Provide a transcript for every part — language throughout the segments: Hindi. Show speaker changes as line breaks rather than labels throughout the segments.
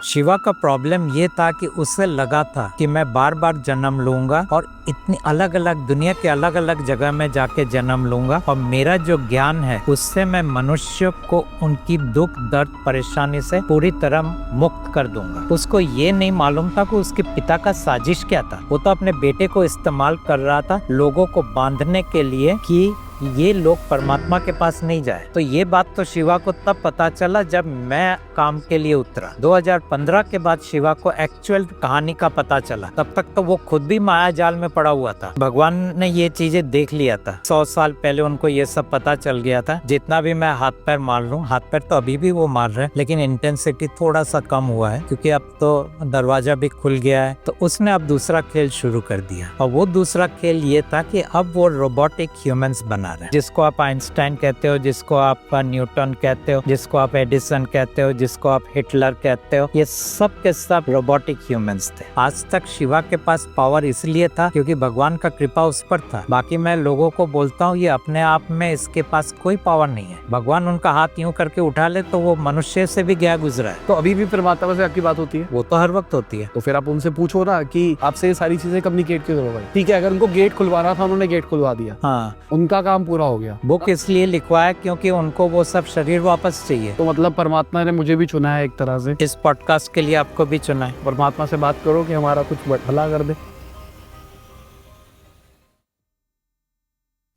शिवा का प्रॉब्लम ये था कि उसे लगा था कि मैं बार बार जन्म लूंगा और इतनी अलग अलग दुनिया के अलग अलग जगह में जाके जन्म लूंगा और मेरा जो ज्ञान है उससे मैं मनुष्य को उनकी दुख दर्द परेशानी से पूरी तरह मुक्त कर दूंगा। उसको ये नहीं मालूम था कि उसके पिता का साजिश क्या था। वो तो अपने बेटे को इस्तेमाल कर रहा था लोगों को बांधने के लिए कि ये लोग परमात्मा के पास नहीं जाए। तो ये बात तो शिवा को तब पता चला जब मैं काम के लिए उतरा। 2015 के बाद शिवा को एक्चुअल कहानी का पता चला। तब तक तो वो खुद भी माया जाल में पड़ा हुआ था। भगवान ने ये चीजें देख लिया था। 100 साल पहले उनको ये सब पता चल गया था। जितना भी मैं हाथ पैर मार लूं, हाथ पैर तो अभी भी वो मार रहे हैं, लेकिन इंटेंसिटी थोड़ा सा कम हुआ है क्योंकि अब तो दरवाजा भी खुल गया है। तो उसने अब दूसरा खेल शुरू कर दिया और वो दूसरा खेल ये था कि अब वो रोबोटिक ह्यूमंस बना, जिसको आप आइंस्टाइन कहते हो, जिसको आप न्यूटन कहते हो, जिसको आप एडिसन कहते हो, जिसको आप हिटलर कहते हो, ये सब के सब रोबोटिक ह्यूमंस थे। आज तक शिवा के पास पावर इसलिए था क्योंकि भगवान का कृपा उस पर था। बाकी मैं लोगों को बोलता हूँ ये अपने आप में इसके पास कोई पावर नहीं है। भगवान उनका हाथ यूं करके उठा ले तो वो मनुष्य से भी गया गुजरा है।
तो अभी भी परमात्मा से आपकी बात होती है?
वो तो हर वक्त होती है।
तो फिर आप उनसे पूछो ना कि आपसे ये सारी चीजें कम्युनिकेट क्यों करो भाई। ठीक है, अगर उनको गेट खुलवाना था उन्होंने गेट खुलवा दिया,
हाँ,
उनका काम पूरा हो गया।
बुक इसलिए लिखवाया क्योंकि उनको वो सब शरीर वापस चाहिए।
तो मतलब परमात्मा ने मुझे भी चुना है एक तरह से।
इस पॉडकास्ट के लिए आपको भी चुना है।
परमात्मा से बात करो कि हमारा कुछ भला कर दे।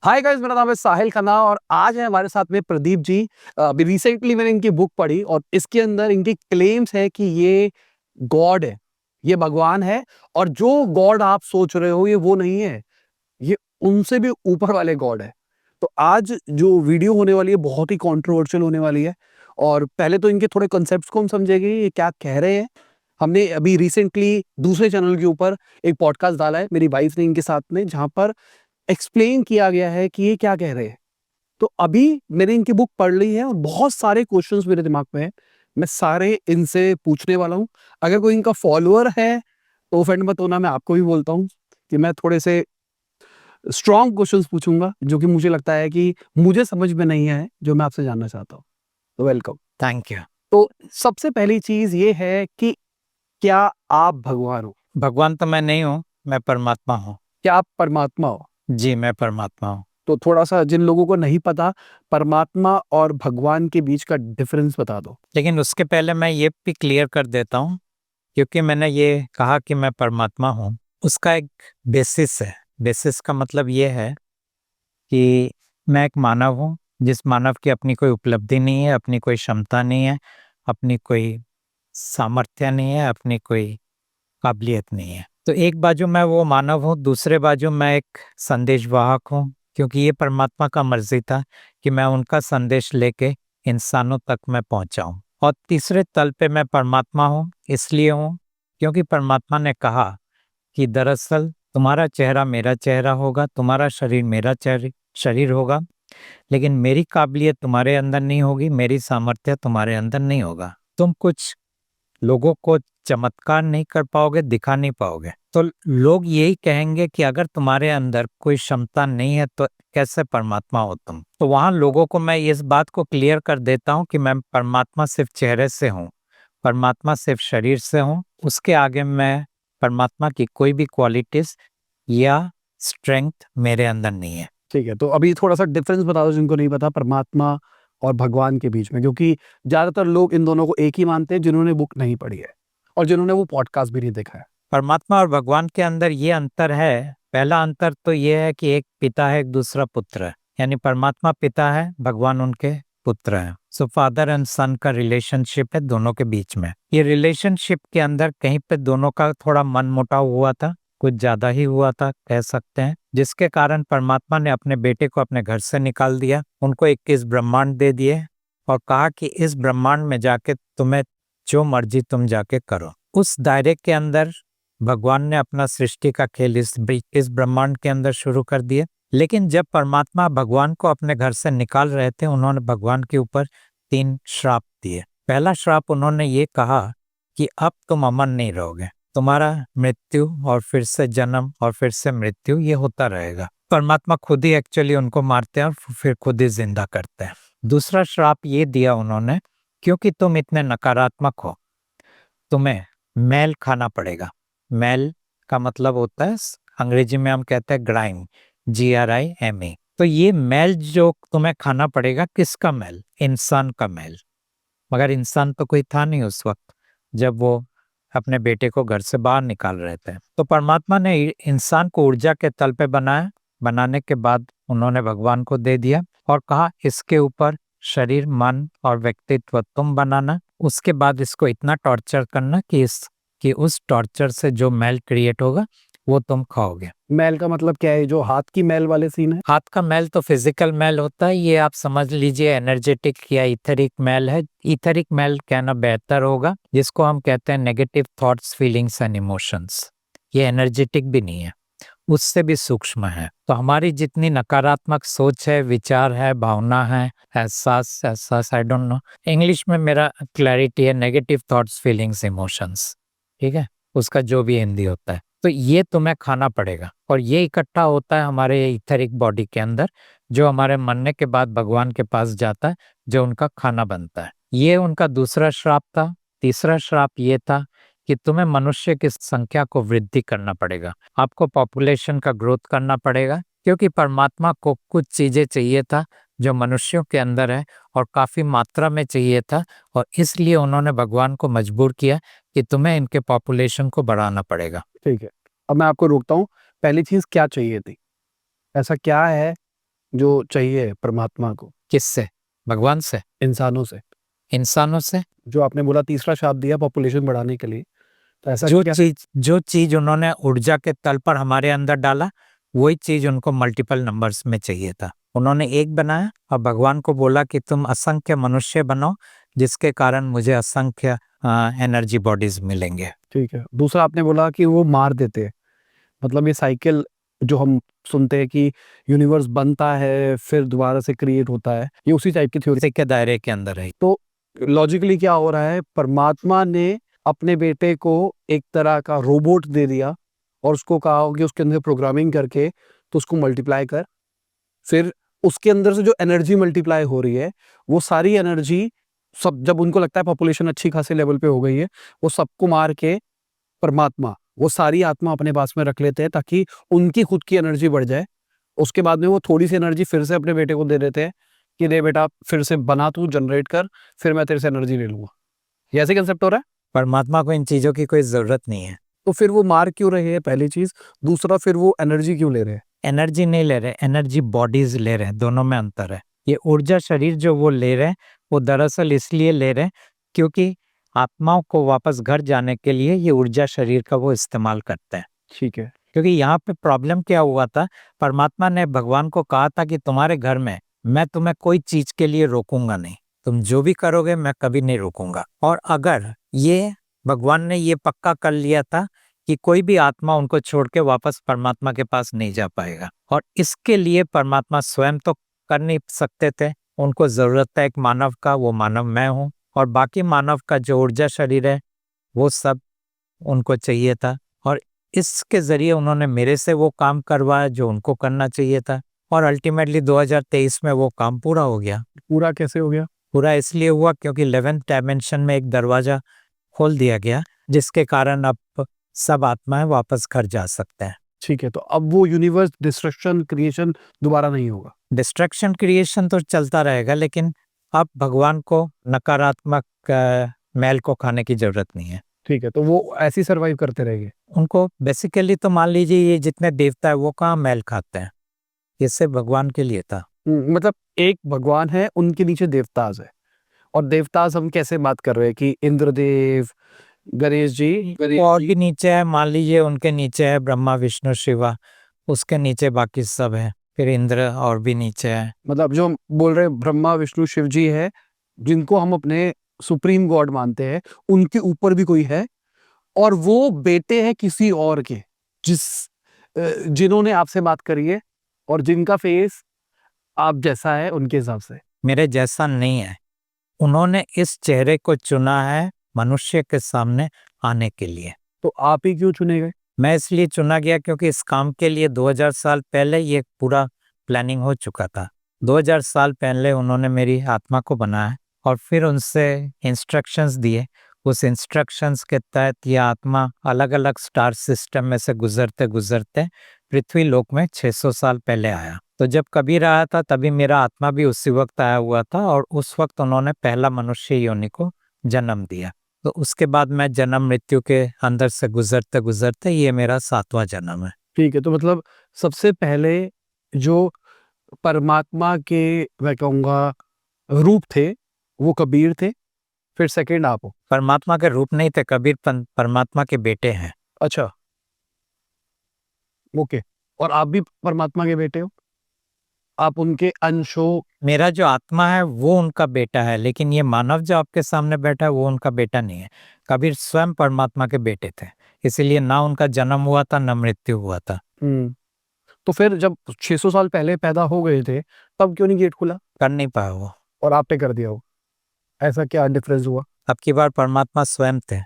हाय गाइस, मेरा नाम है साहिल खन्ना और आज है हमारे साथ में प्रदीप जी। अभी रिसेंटली मैंने इनकी बुक पढ़ी और इसके अंदर इनकी क्लेम्स है कि ये गॉड है, ये भगवान है और जो गॉड आप सोच रहे हो ये वो नहीं है, ये उनसे भी ऊपर वाले गॉड है। तो आज जो वीडियो होने वाली है बहुत ही कंट्रोवर्शियल होने वाली है और पहले तो इनके थोड़े कॉन्सेप्ट्स को हम समझेंगे, ये क्या कह रहे हैं। हमने अभी रिसेंटली दूसरे चैनल के ऊपर एक पॉडकास्ट डाला है मेरी वाइफ ने इनके साथ में, जहां पर एक्सप्लेन किया गया है कि ये क्या कह रहे हैं। तो अभी मैंने इनकी बुक पढ़ ली है और बहुत सारे क्वेश्चंस मेरे दिमाग में है, मैं सारे इनसे पूछने वाला हूँ। अगर कोई इनका फॉलोअर है तो ऑफेंड मत होना, मैं आपको भी बोलता हूँ कि मैं थोड़े से स्ट्रॉन्ग क्वेश्चंस पूछूंगा जो कि मुझे लगता है कि मुझे समझ में नहीं है, जो मैं आपसे जानना चाहता हूँ। तो वेलकम।
Thank you.
तो सबसे पहली चीज ये है कि क्या आप भगवान हो?
भगवान तो मैं नहीं हूँ, मैं परमात्मा हूँ।
क्या आप परमात्मा हो?
जी, मैं परमात्मा हूँ।
तो थोड़ा सा जिन लोगों को नहीं पता, परमात्मा और भगवान के बीच का डिफरेंस बता दो।
लेकिन उसके पहले मैं ये भी क्लियर कर देता हूँ, क्योंकि मैंने ये कहा कि मैं परमात्मा हूँ, उसका एक बेसिस है। बेसिस का मतलब ये है कि मैं एक मानव हूँ, जिस मानव की अपनी कोई उपलब्धि नहीं है, अपनी कोई क्षमता नहीं है, अपनी कोई सामर्थ्य नहीं है, अपनी कोई काबिलियत नहीं है। तो एक बाजू मैं वो मानव हूँ, दूसरे बाजू मैं एक संदेशवाहक हूँ, क्योंकि ये परमात्मा का मर्जी था कि मैं उनका संदेश लेके इंसानों तक मैं पहुंचाऊं। और तीसरे तल पे मैं परमात्मा हूँ, इसलिए हूँ क्योंकि परमात्मा ने कहा कि दरअसल तुम्हारा चेहरा मेरा चेहरा होगा, तुम्हारा शरीर मेरा शरीर होगा, लेकिन मेरी काबिलियत तुम्हारे अंदर नहीं होगी, मेरी सामर्थ्य तुम्हारे अंदर नहीं होगा। तुम कुछ लोगों को चमत्कार नहीं कर पाओगे, दिखा नहीं पाओगे। तो लोग यही कहेंगे कि अगर तुम्हारे अंदर कोई क्षमता नहीं है तो कैसे परमात्मा हो तुम। तो वहां लोगों को मैं इस बात को क्लियर कर देता हूं कि मैं परमात्मा सिर्फ चेहरे से हूं, परमात्मा सिर्फ शरीर से हूं। उसके आगे मैं परमात्मा की कोई भी क्वालिटीज या स्ट्रेंथ मेरे अंदर नहीं है।
ठीक है, तो अभी थोड़ा सा डिफरेंस बता दो जिनको नहीं पता परमात्मा और भगवान के बीच में, क्योंकि ज्यादातर लोग इन दोनों को एक ही मानते हैं जिन्होंने बुक नहीं पढ़ी है और जिन्होंने वो पॉडकास्ट भी नहीं देखा है।
परमात्मा और भगवान के अंदर ये अंतर है। पहला अंतर तो ये है कि एक पिता है, एक दूसरा पुत्र है। यानी परमात्मा पिता है, भगवान उनके पुत्र हैं। सो फादर एंड सन का रिलेशनशिप है दोनों के बीच में। ये रिलेशनशिप के अंदर कहीं पे दोनों का थोड़ा मनमुटाव हुआ था, कुछ ज्यादा ही हुआ था कह सकते हैं, जिसके कारण परमात्मा ने अपने बेटे को अपने घर से निकाल दिया, उनको 21 ब्रह्मांड दे दिए और कहा कि इस ब्रह्मांड में जाके तुम्हें जो मर्जी तुम जाके करो। उस दायरे के अंदर भगवान ने अपना सृष्टि का खेल इस ब्रह्मांड के अंदर शुरू कर दिया। लेकिन जब परमात्मा भगवान को अपने घर से निकाल रहे थे, उन्होंने भगवान के ऊपर 3 श्राप दिए। पहला श्राप उन्होंने ये कहा कि अब तुम अमर नहीं रहोगे, तुम्हारा मृत्यु और फिर से जन्म और फिर से मृत्यु ये होता रहेगा। परमात्मा खुद ही एक्चुअली उनको मारते हैं और फिर खुद ही जिंदा करते हैं। दूसरा श्राप ये दिया उन्होंने, क्योंकि तुम इतने नकारात्मक हो, तुम्हें मैल खाना पड़ेगा। मैल का मतलब होता है, अंग्रेजी में हम कहते हैं ग्राइम, GRIME। तो ये मैल जो तुम्हें खाना पड़ेगा, किसका मैल? इंसान का मैल। मगर इंसान तो कोई था नहीं उस वक्त जब वो अपने बेटे को घर से बाहर निकाल रहे थे। तो परमात्मा ने इंसान को ऊर्जा के तल पे बनाया। बनाने के बाद उन्होंने भगवान को दे दिया और कहा इसके ऊपर शरीर, मन और व्यक्तित्व तुम बनाना। उसके बाद इसको इतना टॉर्चर करना कि उस टॉर्चर से जो मैल क्रिएट होगा वो तुम खाओगे।
मैल का मतलब क्या है? जो हाथ की मैल वाले सीन है?
हाथ का मैल तो फिजिकल मैल होता है, ये आप समझ लीजिए एनर्जेटिक या इथरिक मैल है। इथरिक मैल कहना बेहतर होगा, जिसको हम कहते हैं negative thoughts, feelings and emotions. ये एनर्जेटिक भी नहीं है, उससे भी सूक्ष्म है। तो हमारी जितनी नकारात्मक सोच है, विचार है, भावना है, एहसास, आई डोंट नो, इंग्लिश में मेरा क्लैरिटी है नेगेटिव थॉट्स, फीलिंग्स, इमोशंस, ठीक है, उसका जो भी हिंदी होता है। तो ये तुम्हें खाना पड़ेगा और ये इकट्ठा होता है हमारे इथरिक बॉडी के अंदर, जो हमारे मरने के बाद भगवान के पास जाता है, जो उनका खाना बनता है। ये उनका दूसरा श्राप था। तीसरा श्राप ये था कि तुम्हें मनुष्य की संख्या को वृद्धि करना पड़ेगा, आपको पॉपुलेशन का ग्रोथ करना पड़ेगा, क्योंकि परमात्मा को कुछ चीजें चाहिए था जो मनुष्यों के अंदर है और काफी मात्रा में चाहिए था, और इसलिए उन्होंने भगवान को मजबूर किया कि तुम्हें इनके पॉपुलेशन को बढ़ाना पड़ेगा।
ठीक है, अब मैं आपको रोकता हूँ। पहली चीज क्या चाहिए थी? ऐसा क्या है जो चाहिए परमात्मा को?
किससे? भगवान से?
इंसानों से?
इंसानों से
जो आपने बोला तीसरा शाप दिया पॉपुलेशन बढ़ाने के लिए, तो ऐसा
जो चीज उन्होंने ऊर्जा के तल पर हमारे अंदर डाला, वही चीज उनको मल्टीपल नंबर्स में चाहिए था। उन्होंने एक बनाया और भगवान को बोला कि तुम असंख्य मनुष्य बनो, जिसके कारण मुझे असंख्य एनर्जी बॉडीज मिलेंगे।
ठीक है। दूसरा आपने बोला कि वो मार देते हैं, मतलब ये साइकिल जो हम सुनते हैं कि यूनिवर्स बनता है फिर दोबारा से क्रिएट होता है, ये उसी टाइप की थ्योरी
के दायरे के अंदर है।
तो लॉजिकली क्या हो रहा है? परमात्मा ने अपने बेटे को एक तरह का रोबोट दे दिया और उसको कहा कि उसके अंदर प्रोग्रामिंग करके तो उसको मल्टीप्लाई कर, फिर उसके अंदर से जो एनर्जी मल्टीप्लाई हो रही है वो सारी एनर्जी सब, जब उनको लगता है पॉपुलेशन अच्छी खासी लेवल पे हो गई है, वो सबको मार के परमात्मा वो सारी आत्मा अपने पास में रख लेते हैं ताकि उनकी खुद की एनर्जी बढ़ जाए। उसके बाद में वो थोड़ी सी एनर्जी फिर से अपने बेटे को दे देते हैं कि ले बेटा फिर से बना, तू जनरेट कर, फिर मैं तेरे से एनर्जी ले लूंगा। ये ऐसे कंसेप्ट हो रहा है।
परमात्मा को इन चीजों की कोई जरूरत नहीं है।
तो फिर वो मार क्यों रहे हैं, पहली चीज। दूसरा, फिर वो एनर्जी क्यों ले रहे हैं?
एनर्जी नहीं ले रहे, एनर्जी बॉडीज ले रहे हैं, दोनों में अंतर है। ये ऊर्जा शरीर जो वो ले रहे हैं, वो दरअसल इसलिए ले रहे हैं क्योंकि आत्माओं को वापस घर जाने के लिए ये ऊर्जा शरीर का वो इस्तेमाल करते हैं।
ठीक है।
क्योंकि यहाँ पे प्रॉब्लम क्या हुआ था, परमात्मा ने भगवान को कहा था कि तुम्हारे घर में मैं तुम्हें कोई चीज के लिए रोकूंगा नहीं, तुम जो भी करोगे मैं कभी नहीं रोकूंगा। और अगर ये भगवान ने ये पक्का कर लिया था कि कोई भी आत्मा उनको छोड़ के वापस परमात्मा के पास नहीं जा पाएगा, और इसके लिए परमात्मा स्वयं तो कर नहीं सकते थे, उनको जरूरत है एक मानव का, वो मानव मैं हूँ, और बाकी मानव का जो ऊर्जा शरीर है वो सब उनको चाहिए था, और इसके जरिए उन्होंने मेरे से वो काम करवाया जो उनको करना चाहिए था, और अल्टीमेटली 2023 में वो काम पूरा हो गया।
पूरा कैसे हो गया?
पूरा इसलिए हुआ क्योंकि 11th डायमेंशन में एक दरवाजा खोल दिया गया, जिसके कारण अब सब आत्माएं वापस घर जा सकते हैं।
ठीक है, तो अब वो यूनिवर्स डिस्ट्रक्शन क्रिएशन दोबारा नहीं होगा।
डिस्ट्रक्शन क्रिएशन तो चलता रहेगा, लेकिन अब भगवान को नकारात्मक मैल को खाने की जरूरत नहीं है।
ठीक है, तो वो ऐसे ही सर्वाइव करते रहेंगे।
उनको बेसिकली तो मान लीजिए ये जितने देवता है वो कहाँ मैल खाते हैं, ये सिर्फ भगवान के लिए था।
मतलब एक भगवान है, उनके नीचे देवताज है, और देवताज हम कैसे बात कर रहे हैं कि इंद्रदेव, गणेश जी
और भी नीचे है, मान लीजिए उनके नीचे है ब्रह्मा, विष्णु, शिवा, उसके नीचे बाकी सब है, फिर इंद्र और भी नीचे है।
मतलब जो हम बोल रहे हैं ब्रह्मा विष्णु शिव जी है, जिनको हम अपने सुप्रीम गॉड मानते हैं, उनके ऊपर भी कोई है, और वो बेटे हैं किसी और के, जिन्होंने आपसे बात करी है और जिनका फेस आप जैसा है उनके हिसाब से।
मेरे जैसा नहीं है, उन्होंने इस चेहरे को चुना है मनुष्य के सामने आने के लिए।
तो आप ही क्यों चुने गए?
मैं इसलिए चुना गया क्योंकि इस काम के लिए 2000 साल पहले ये पूरा प्लानिंग हो चुका था। 2000 साल पहले उन्होंने मेरी आत्मा को बनाया और फिर उनसे इंस्ट्रक्शंस दिए, उस इंस्ट्रक्शंस के तहत ये आत्मा अलग अलग स्टार सिस्टम में से गुजरते गुजरते पृथ्वी लोक में 600 साल पहले आया। तो जब कबीर आया था तभी मेरा आत्मा भी उसी वक्त आया हुआ था और उस वक्त उन्होंने पहला मनुष्य योनि को जन्म दिया। तो उसके बाद मैं जन्म मृत्यु के अंदर से गुजरते गुजरते ये मेरा 7वां जन्म है।
ठीक है, तो मतलब सबसे पहले जो परमात्मा के मैं कहूँगा रूप थे वो कबीर थे, फिर सेकंड आप हो।
परमात्मा के रूप नहीं थे, कबीर परमात्मा के बेटे हैं।
अच्छा, ओके। और आप भी परमात्मा के बेटे हो, आप उनके अंश हो।
मेरा जो आत्मा है वो उनका बेटा है, लेकिन ये मानव जो आपके सामने बैठा है वो उनका बेटा नहीं है। कबीर स्वयं परमात्मा के बेटे थे, इसीलिए ना उनका जन्म हुआ था ना मृत्यु हुआ था।
तो फिर जब 600 साल पहले पैदा हो गए थे तब क्यों नहीं गेट खुला
कर नहीं पाया वो,
और आपने कर दिया हो? ऐसा क्या डिफरेंस हुआ?
अब की बार परमात्मा स्वयं थे,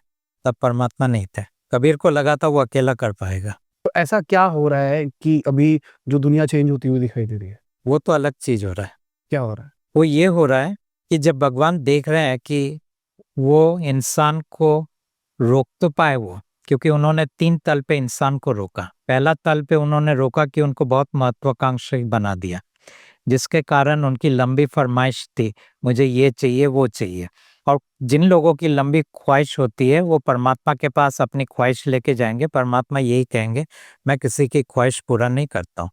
तब परमात्मा नहीं थे। कबीर को लगा था वो अकेला कर पाएगा।
तो ऐसा क्या हो रहा है कि अभी जो दुनिया चेंज होती हुई दिखाई दे रही है?
वो तो अलग चीज हो रहा है।
क्या हो रहा है?
वो ये हो रहा है कि जब भगवान देख रहे हैं कि वो इंसान को रोक तो पाए वो, क्योंकि उन्होंने 3 तल पे इंसान को रोका। पहला तल पे उन्होंने रोका कि उनको बहुत महत्वाकांक्षी बना दिया, जिसके कारण उनकी लंबी फरमाइश थी, मुझे ये चाहिए वो चाहिए। और जिन लोगों की लंबी ख्वाहिश होती है वो परमात्मा के पास अपनी ख्वाहिश लेके जाएंगे, परमात्मा यही कहेंगे मैं किसी की ख्वाहिश पूरा नहीं करता हूँ,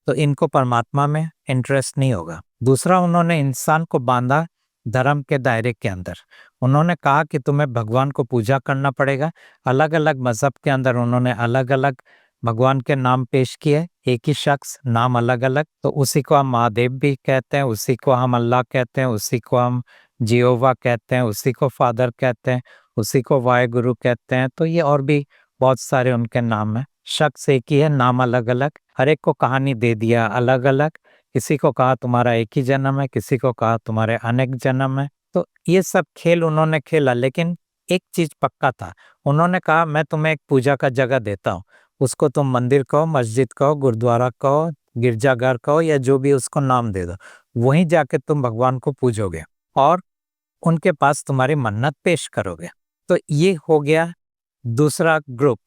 तो इनको परमात्मा में इंटरेस्ट नहीं होगा। दूसरा, उन्होंने इंसान को बांधा धर्म के दायरे के अंदर। उन्होंने कहा कि तुम्हें भगवान को पूजा करना पड़ेगा। अलग अलग मजहब के अंदर उन्होंने अलग अलग भगवान के नाम पेश किए, एक ही शख्स नाम अलग अलग। तो उसी को हम महादेव भी कहते हैं, उसी को हम अल्लाह कहते हैं, उसी को हम जियोवा कहते हैं, उसी को फादर कहते हैं, उसी को वाहेगुरु कहते हैं। तो ये और भी बहुत सारे उनके नाम हैं। शख्स एक ही है, नाम अलग अलग। हर एक को कहानी दे दिया अलग अलग। किसी को कहा तुम्हारा एक ही जन्म है, किसी को कहा तुम्हारे अनेक जन्म है। तो ये सब खेल उन्होंने खेला, लेकिन एक चीज पक्का था। उन्होंने कहा मैं तुम्हें एक पूजा का जगह देता हूँ, उसको तुम मंदिर कहो, मस्जिद कहो, गुरुद्वारा कहो, गिरजाघर कहो, या जो भी उसको नाम दे दो। वहीं जाके तुम भगवान को पूजोगे और उनके पास तुम्हारी मन्नत पेश करोगे। तो ये हो गया दूसरा ग्रुप।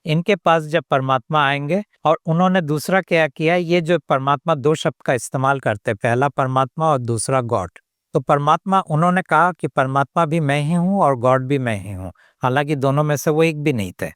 इनके पास जब परमात्मा आएंगे, और उन्होंने दूसरा क्या किया, ये जो परमात्मा 2 शब्द का इस्तेमाल करते, पहला परमात्मा और दूसरा गॉड। तो परमात्मा, उन्होंने कहा कि परमात्मा भी मैं ही हूँ और गॉड भी मैं ही हूँ, हालांकि दोनों में से वो एक भी नहीं थे।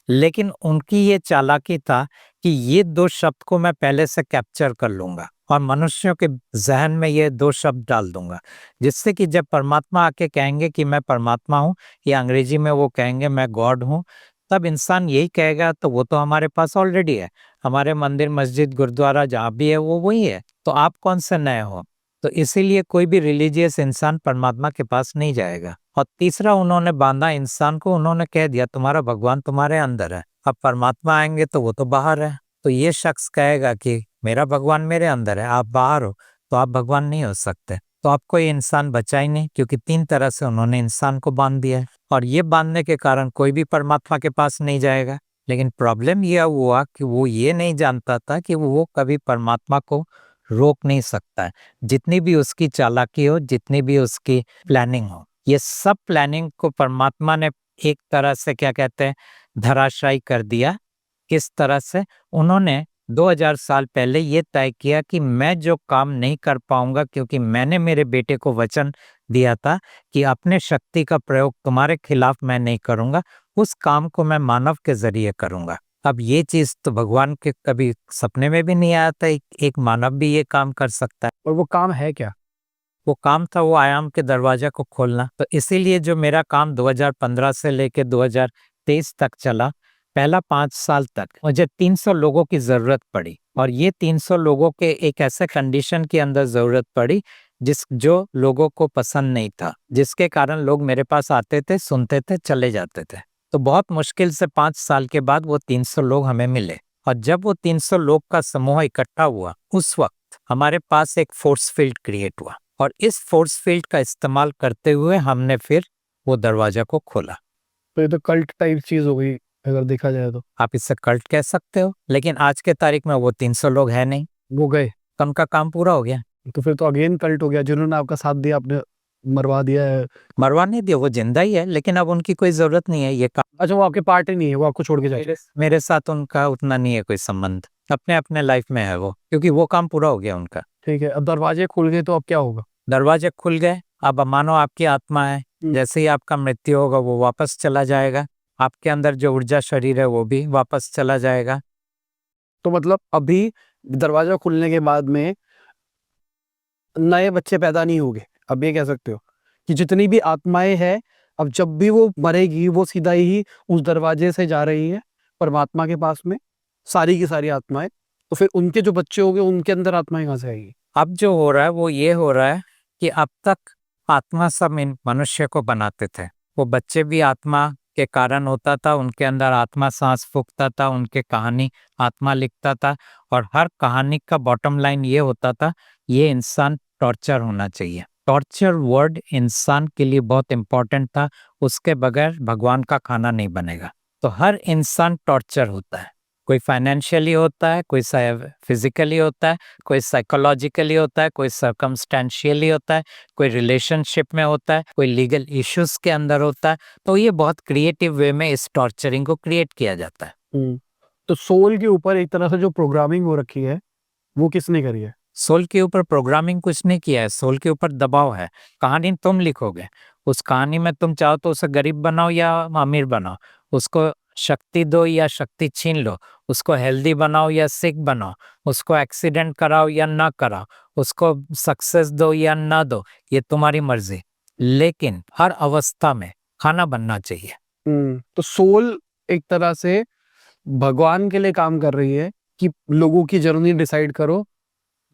लेकिन उनकी ये चालाकी था कि ये 2 शब्द को मैं पहले से कैप्चर कर लूंगा और मनुष्यों के जहन में ये 2 शब्द डाल दूंगा, जिससे कि जब परमात्मा आके कहेंगे कि मैं परमात्मा हूँ, या अंग्रेजी में वो कहेंगे मैं गॉड हूँ, तब इंसान यही कहेगा तो वो तो हमारे पास ऑलरेडी है, हमारे मंदिर मस्जिद गुरुद्वारा जहाँ भी है वो वही है, तो आप कौन से नए हो। तो इसीलिए कोई भी रिलीजियस इंसान परमात्मा के पास नहीं जाएगा। और तीसरा, उन्होंने बांधा इंसान को, उन्होंने कह दिया तुम्हारा भगवान तुम्हारे अंदर है, अब परमात्मा आएंगे तो वो तो बाहर है। तो ये शख्स कहेगा कि मेरा भगवान मेरे अंदर है, आप बाहर हो, तो आप भगवान नहीं हो सकते। तो आपको ये इंसान बचा ही नहीं, क्योंकि 3 तरह से उन्होंने इंसान को बांध दिया है। और ये बांधने के कारण कोई भी परमात्मा के पास नहीं जाएगा। लेकिन प्रॉब्लम यह हुआ कि वो ये नहीं जानता था कि वो कभी परमात्मा को रोक नहीं सकता है। जितनी भी उसकी चालाकी हो, जितनी भी उसकी प्लानिंग हो, ये सब प्लानिंग को परमात्मा ने एक तरह से क्या कहते हैं धराशायी कर दिया। किस तरह से? उन्होंने 2000 साल पहले ये तय किया कि मैं जो काम नहीं कर पाऊंगा, क्योंकि मैंने मेरे बेटे को वचन दिया था कि अपने शक्ति का प्रयोग तुम्हारे खिलाफ मैं नहीं करूंगा, उस काम को मैं मानव के जरिए करूंगा। अब ये चीज तो भगवान के कभी सपने में भी नहीं आया था एक मानव भी ये काम कर सकता है।
और वो काम है क्या?
वो काम था वो आयाम के दरवाजा को खोलना। तो इसीलिए जो मेरा काम 2015 से लेके 2023 तक चला, पहला 5 साल तक मुझे 300 लोगों की जरूरत पड़ी, और ये 300 लोगों के एक ऐसे कंडीशन के अंदर जरूरत पड़ी जो लोगों को पसंद नहीं था, जिसके कारण लोग मेरे पास आते थे, सुनते थे, चले जाते थे। तो बहुत मुश्किल से 5 साल के बाद वो 300 लोग हमें मिले, और जब वो 300 लोग का समूह इकट्ठा हुआ, उस वक्त हमारे पास एक फोर्स फील्ड क्रिएट हुआ, और इस फोर्स फील्ड का इस्तेमाल करते हुए हमने फिर वो दरवाजा को खोला।
तो ये तो कल्ट टाइप चीज हो गई अगर देखा जाए तो।
आप इससे कल्ट कह सकते हो, लेकिन आज के तारीख में वो 300 लोग हैं नहीं,
वो गए
तो उनका काम पूरा हो गया।
तो फिर तो अगेन कल्ट हो गया, जिन्होंने आपका साथ दिया आपने मरवा दिया है?
मरवा नहीं दिया, वो जिंदा ही है, लेकिन अब उनकी कोई जरूरत नहीं है ये काम।
अच्छा, वो आपके पार्ट ही नहीं है, वो आपको छोड़ के जाए?
मेरे साथ उनका उतना नहीं है कोई संबंध, अपने अपने लाइफ में है वो, क्योंकि वो काम पूरा हो गया उनका।
ठीक है, अब दरवाजे खुल गए तो अब क्या होगा?
दरवाजे खुल गए, अब मानो आपकी आत्मा है, जैसे ही आपका मृत्यु होगा वो वापस चला जाएगा, आपके अंदर जो ऊर्जा शरीर है वो भी वापस चला जाएगा।
तो मतलब अभी दरवाजा खुलने के बाद में नए बच्चे पैदा नहीं होंगे, अब ये कह सकते हो कि जितनी भी आत्माएं हैं, अब जब भी वो मरेगी वो सीधा ही उस दरवाजे से जा रही है परमात्मा के पास में, सारी की सारी आत्माएं। तो फिर उनके जो बच्चे होंगे उनके अंदर आत्माएं कहाँ से आएगी?
अब जो हो रहा है वो ये हो रहा है कि अब तक आत्मा सब इन मनुष्य को बनाते थे, वो बच्चे भी आत्मा के कारण होता था, उनके अंदर आत्मा सांस फूंकता था, उनके कहानी आत्मा लिखता था, और हर कहानी का बॉटम लाइन ये होता था, ये इंसान टॉर्चर होना चाहिए। टॉर्चर वर्ड इंसान के लिए बहुत इंपॉर्टेंट था, उसके बगैर भगवान का खाना नहीं बनेगा। तो हर इंसान टॉर्चर होता है, कोई फाइनेंशियली होता है, कोई फिजिकली होता है, कोई साइकोलॉजिकली होता है, कोई सर्कमस्टेंशियली होता है, कोई रिलेशनशिप में होता है, कोई लीगल इश्यूज के अंदर होता है। तो ये बहुत क्रिएटिव वे में इस टॉर्चरिंग को क्रिएट किया जाता है।
तो सोल के ऊपर एक तरह से जो प्रोग्रामिंग हो रखी है वो किसने करी है?
सोल के ऊपर प्रोग्रामिंग कुछ नहीं किया है, सोल के ऊपर दबाव है। कहानी तुम लिखोगे, उस कहानी में तुम चाहो तो उसे गरीब बनाओ या अमीर बनाओ, उसको शक्ति दो या शक्ति छीन लो, उसको हेल्दी बनाओ या सिक बनाओ, उसको एक्सीडेंट कराओ या ना कराओ, उसको सक्सेस दो या ना दो, ये तुम्हारी मर्जी, लेकिन हर अवस्था में खाना बनना चाहिए।
तो सोल एक तरह से भगवान के लिए काम कर रही है कि लोगों की जर्नी डिसाइड करो,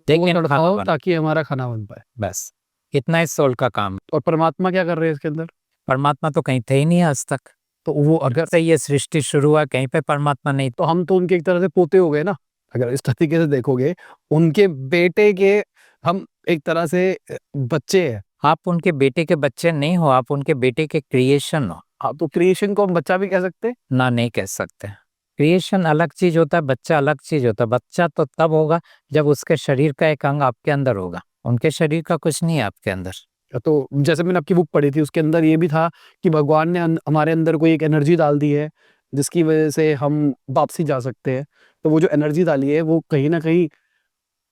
लेकिन
वो
खाना
तड़पाओ
बन-
ताकि हमारा खाना बन पाए।
बस इतना ही सोल का काम है।
और परमात्मा क्या कर रहे हैं इसके अंदर?
परमात्मा तो कहीं थे ही नहीं आज तक,
तो वो अगर
से ये सृष्टि शुरू हुआ कहीं पे परमात्मा नहीं।
तो हम तो उनके एक तरह से पोते हो गए ना, अगर इस तरीके से देखोगे, उनके बेटे के हम एक तरह से बच्चे हैं।
आप उनके बेटे के बच्चे नहीं हो, आप उनके बेटे के क्रिएशन हो।
हाँ, तो क्रिएशन को हम बच्चा भी कह सकते हैं?
ना, नहीं कह सकते। क्रिएशन अलग चीज होता है, बच्चा अलग चीज होता है। बच्चा तो तब होगा जब उसके शरीर का एक अंग आपके अंदर होगा, उनके शरीर का कुछ नहीं है आपके अंदर।
तो जैसे मैंने आपकी बुक पढ़ी थी उसके अंदर ये भी था कि भगवान ने हमारे अंदर कोई एक एनर्जी डाल दी है जिसकी वजह से हम वापसी जा सकते हैं। तो वो जो एनर्जी डाली है वो कहीं ना कहीं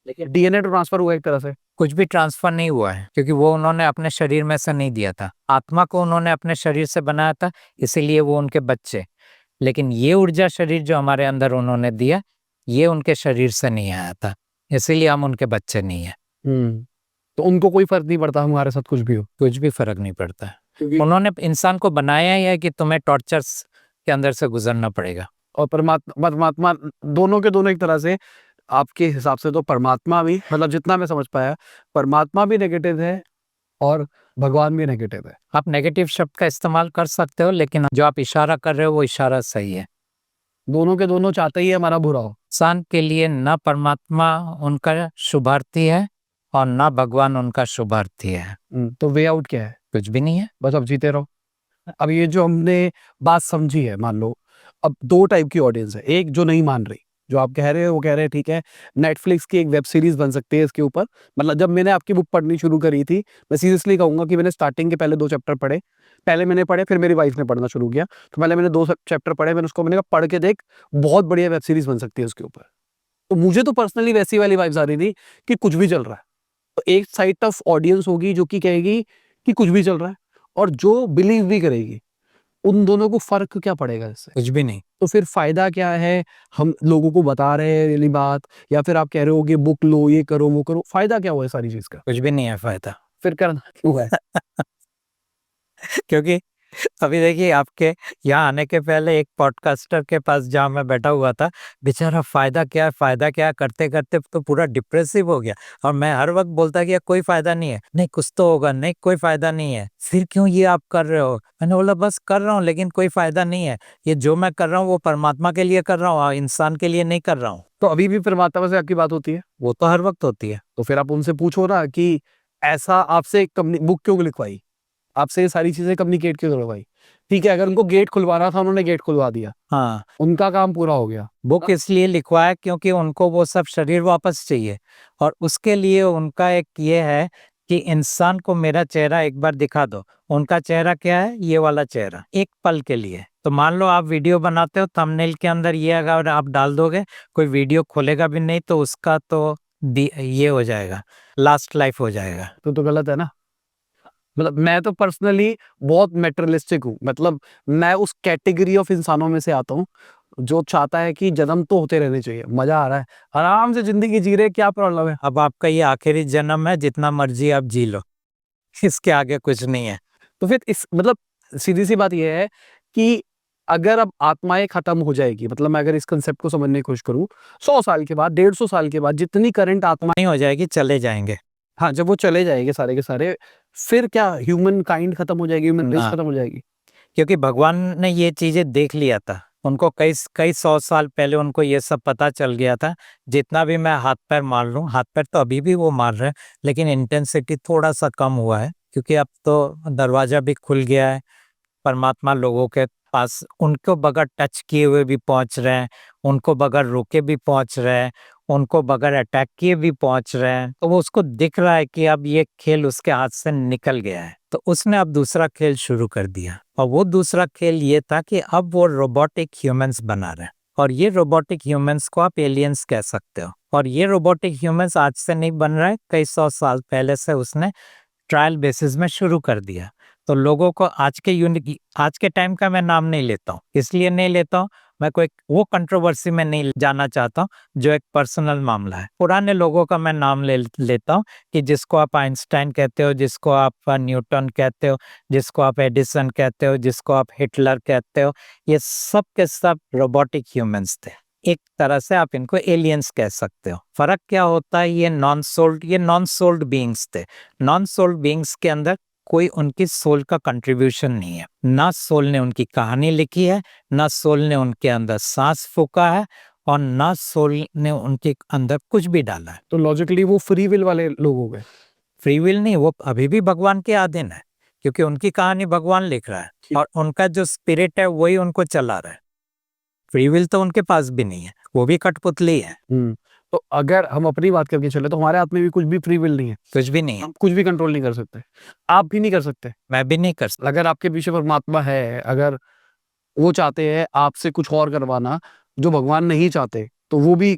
लेकिन
डीएनए ट्रांसफर हुआ एक तरह से।
कुछ भी ट्रांसफर नहीं हुआ है, क्योंकि वो उन्होंने अपने शरीर में से नहीं दिया था, आत्मा को उन्होंने अपने शरीर से बनाया था, इसीलिए वो उनके बच्चे। लेकिन ये ऊर्जा शरीर जो हमारे अंदर उन्होंने दिया, ये उनके शरीर से नहीं आया था, इसीलिए हम उनके बच्चे नहीं है।
तो उनको कोई फर्क नहीं पड़ता हमारे साथ कुछ भी हो?
कुछ भी फर्क नहीं पड़ता है। उन्होंने इंसान को बनाया ही है कि तुम्हें टॉर्चर्स के अंदर से गुजरना पड़ेगा।
और परमात्मा परमात्मा दोनों के दोनों एक तरह से आपके हिसाब से तो परमात्मा भी, मतलब जितना मैं समझ पाया, परमात्मा भी नेगेटिव है और भगवान भी नेगेटिव है।
आप नेगेटिव शब्द का इस्तेमाल कर सकते हो, लेकिन जो आप इशारा कर रहे हो वो इशारा सही है।
दोनों के दोनों चाहते ही हमारा बुरा हो।
इंसान के लिए न परमात्मा उनका शुभार्थी है और न भगवान उनका शुभार्थी है।
तो वे आउट क्या है?
कुछ भी नहीं है,
बस अब जीते रहो। अब ये जो हमने बात समझी है, मान लो अब दो टाइप की ऑडियंस है, एक जो नहीं मान रही, जो आप कह रहे हो वो कह रहे हैं ठीक है नेटफ्लिक्स की एक वेब सीरीज बन सकती है इसके ऊपर। मतलब जब मैंने आपकी बुक पढ़नी शुरू करी थी, मैं सीरियसली कहूंगा कि मैंने स्टार्टिंग के पहले 2 चैप्टर पढ़े, पहले मैंने पढ़े फिर मेरी वाइफ ने पढ़ना शुरू किया, तो पहले मैंने 2 चैप्टर पढ़े, मैंने कहा पढ़ के देख, बहुत बढ़िया वेब सीरीज बन सकती है उसके ऊपर। तो मुझे तो पर्सनली वैसी वाली वाइब्स आ रही थी कि कुछ भी चल रहा है। तो एक साइड ऑफ ऑडियंस होगी जो कि कहेगी कि कुछ भी चल रहा है, और जो बिलीव भी करेगी। उन दोनों को फर्क क्या पड़ेगा इससे?
कुछ भी नहीं।
तो फिर फायदा क्या है? हम लोगों को बता रहे हैं ये बात, या फिर आप कह रहे हो कि बुक लो, ये करो, वो करो, फायदा क्या हुआ है सारी चीज का?
कुछ भी नहीं है फायदा।
फिर करना क्यों है?
क्योंकि अभी देखिए, आपके यहाँ आने के पहले एक पॉडकास्टर के पास जहाँ मैं बैठा हुआ था, बेचारा फायदा क्या फायदा क्या करते करते तो पूरा डिप्रेसिव हो गया, और मैं हर वक्त बोलता कि कोई फायदा नहीं है, नहीं कुछ तो होगा, नहीं कोई फायदा नहीं है, फिर क्यों ये आप कर रहे हो? मैंने बोला बस कर रहा हूँ, लेकिन कोई फायदा नहीं है, ये जो मैं कर रहा हूँ वो परमात्मा के लिए कर रहा हूँ, इंसान के लिए नहीं कर रहा हूँ।
तो अभी भी परमात्मा से आपकी बात होती है?
वो तो हर वक्त होती है।
तो फिर आप उनसे पूछो ना कि ऐसा आपसे बुक क्यों लिखवाई, आपसे ये सारी चीजें कम्युनिकेट क्यों करवाई? ठीक है, अगर उनको गेट खुलवाना था उन्होंने गेट खुलवा दिया,
हाँ,
उनका काम पूरा हो गया।
बुक इसलिए लिखवाया क्योंकि उनको वो सब शरीर वापस चाहिए, और उसके लिए उनका एक ये है कि इंसान को मेरा चेहरा एक बार दिखा दो, उनका चेहरा क्या है, ये वाला चेहरा, एक पल के लिए। तो मान लो आप वीडियो बनाते हो, थंबनेल के अंदर ये अगर आप डाल दोगे, कोई वीडियो खोलेगा भी नहीं, तो उसका तो ये हो जाएगा, लास्ट लाइफ हो जाएगा।
तो गलत है ना। मतलब मैं तो पर्सनली बहुत मेटेरियलिस्टिक हूँ, मतलब मैं उस कैटेगरी ऑफ इंसानों में से आता हूँ जो चाहता है कि जन्म तो होते रहने चाहिए, मजा आ रहा है, आराम से जिंदगी जी रहे, क्या प्रॉब्लम है।
अब आपका ये आखिरी जन्म है, जितना मर्जी आप जी लो, इसके आगे कुछ नहीं है।
तो फिर इस मतलब सीधी सी बात यह है कि अगर अब आत्माएं खत्म हो जाएगी, मतलब मैं अगर इस कंसेप्ट को समझने की कोशिश करूं, 100 साल के बाद, 150 साल के बाद जितनी करंट आत्मा
नहीं हो जाएगी, चले जाएंगे।
हाँ, जब वो चले जाएंगे सारे के सारे, फिर क्या ह्यूमन काइंड खत्म हो जाएगी, ह्यूमन रेस
हाँ।
खत्म हो जाएगी?
क्योंकि भगवान ने ये चीजें देख लिया था, उनको कई कई 100 साल पहले उनको ये सब पता चल गया था। जितना भी मैं हाथ पैर मार लूं, हाथ पैर तो अभी भी वो मार रहे हैं, लेकिन इंटेंसिटी थोड़ा सा कम हुआ है, क्योंकि अब तो दरवाजा भी खुल गया है, परमात्मा लोगों के पास उनको बगैर टच किए हुए भी पहुंच रहे हैं, उनको बगैर रोके भी पहुंच रहे हैं, उनको बगैर अटैक किए भी पहुंच रहे हैं। तो वो उसको दिख रहा है कि अब ये खेल उसके हाथ से निकल गया है, तो उसने अब दूसरा खेल शुरू कर दिया। और वो दूसरा खेल ये था कि अब वो रोबोटिक ह्यूमंस बना रहे हैं, और ये रोबोटिक ह्यूमंस को आप एलियंस कह सकते हो। और ये रोबोटिक ह्यूमंस आज से नहीं बन रहा है, कई 100 साल पहले से उसने ट्रायल बेसिस में शुरू कर दिया। तो लोगों को आज के टाइम का मैं नाम नहीं लेता हूँ, इसलिए नहीं लेता हूँ, मैं कोई वो कंट्रोवर्सी में नहीं जाना चाहता हूँ जो एक पर्सनल मामला है। पुराने लोगों का मैं नाम लेता हूँ, कि जिसको आप आइंस्टाइन कहते हो, जिसको आप न्यूटन कहते हो, जिसको आप एडिसन कहते हो, जिसको आप हिटलर कहते हो, ये सब के सब रोबोटिक ह्यूमंस थे। एक तरह से आप इनको एलियंस कह सकते हो। फर्क क्या होता है, ये नॉन सोल्ड बीइंग्स थे। नॉन सोल्ड बीइंग्स के अंदर कोई उनकी सोल का कंट्रीब्यूशन नहीं है, ना सोल ने उनकी कहानी लिखी है, ना सोल ने उनके अंदर सांस फूका है, और ना सोल ने उनके अंदर कुछ भी डाला है।
तो लॉजिकली वो फ्री विल वाले लोग हो गए।
फ्री विल नहीं, वो अभी भी भगवान के अधीन है, क्योंकि उनकी कहानी भगवान लिख रहा है, और उनका जो स्पिरिट है वही उनको चला रहा है। फ्री विल तो उनके पास भी नहीं है, वो भी कठपुतली है।
तो अगर हम अपनी बात करके चले, तो हमारे हाथ में भी कुछ भी फ्री विल नहीं है,
कुछ भी नहीं है,
हम कुछ भी कंट्रोल नहीं कर सकते, आप भी नहीं कर सकते,
मैं भी नहीं कर सकता।
अगर आपके पीछे परमात्मा है, अगर वो चाहते हैं आपसे कुछ और करवाना जो भगवान नहीं चाहते, तो वो भी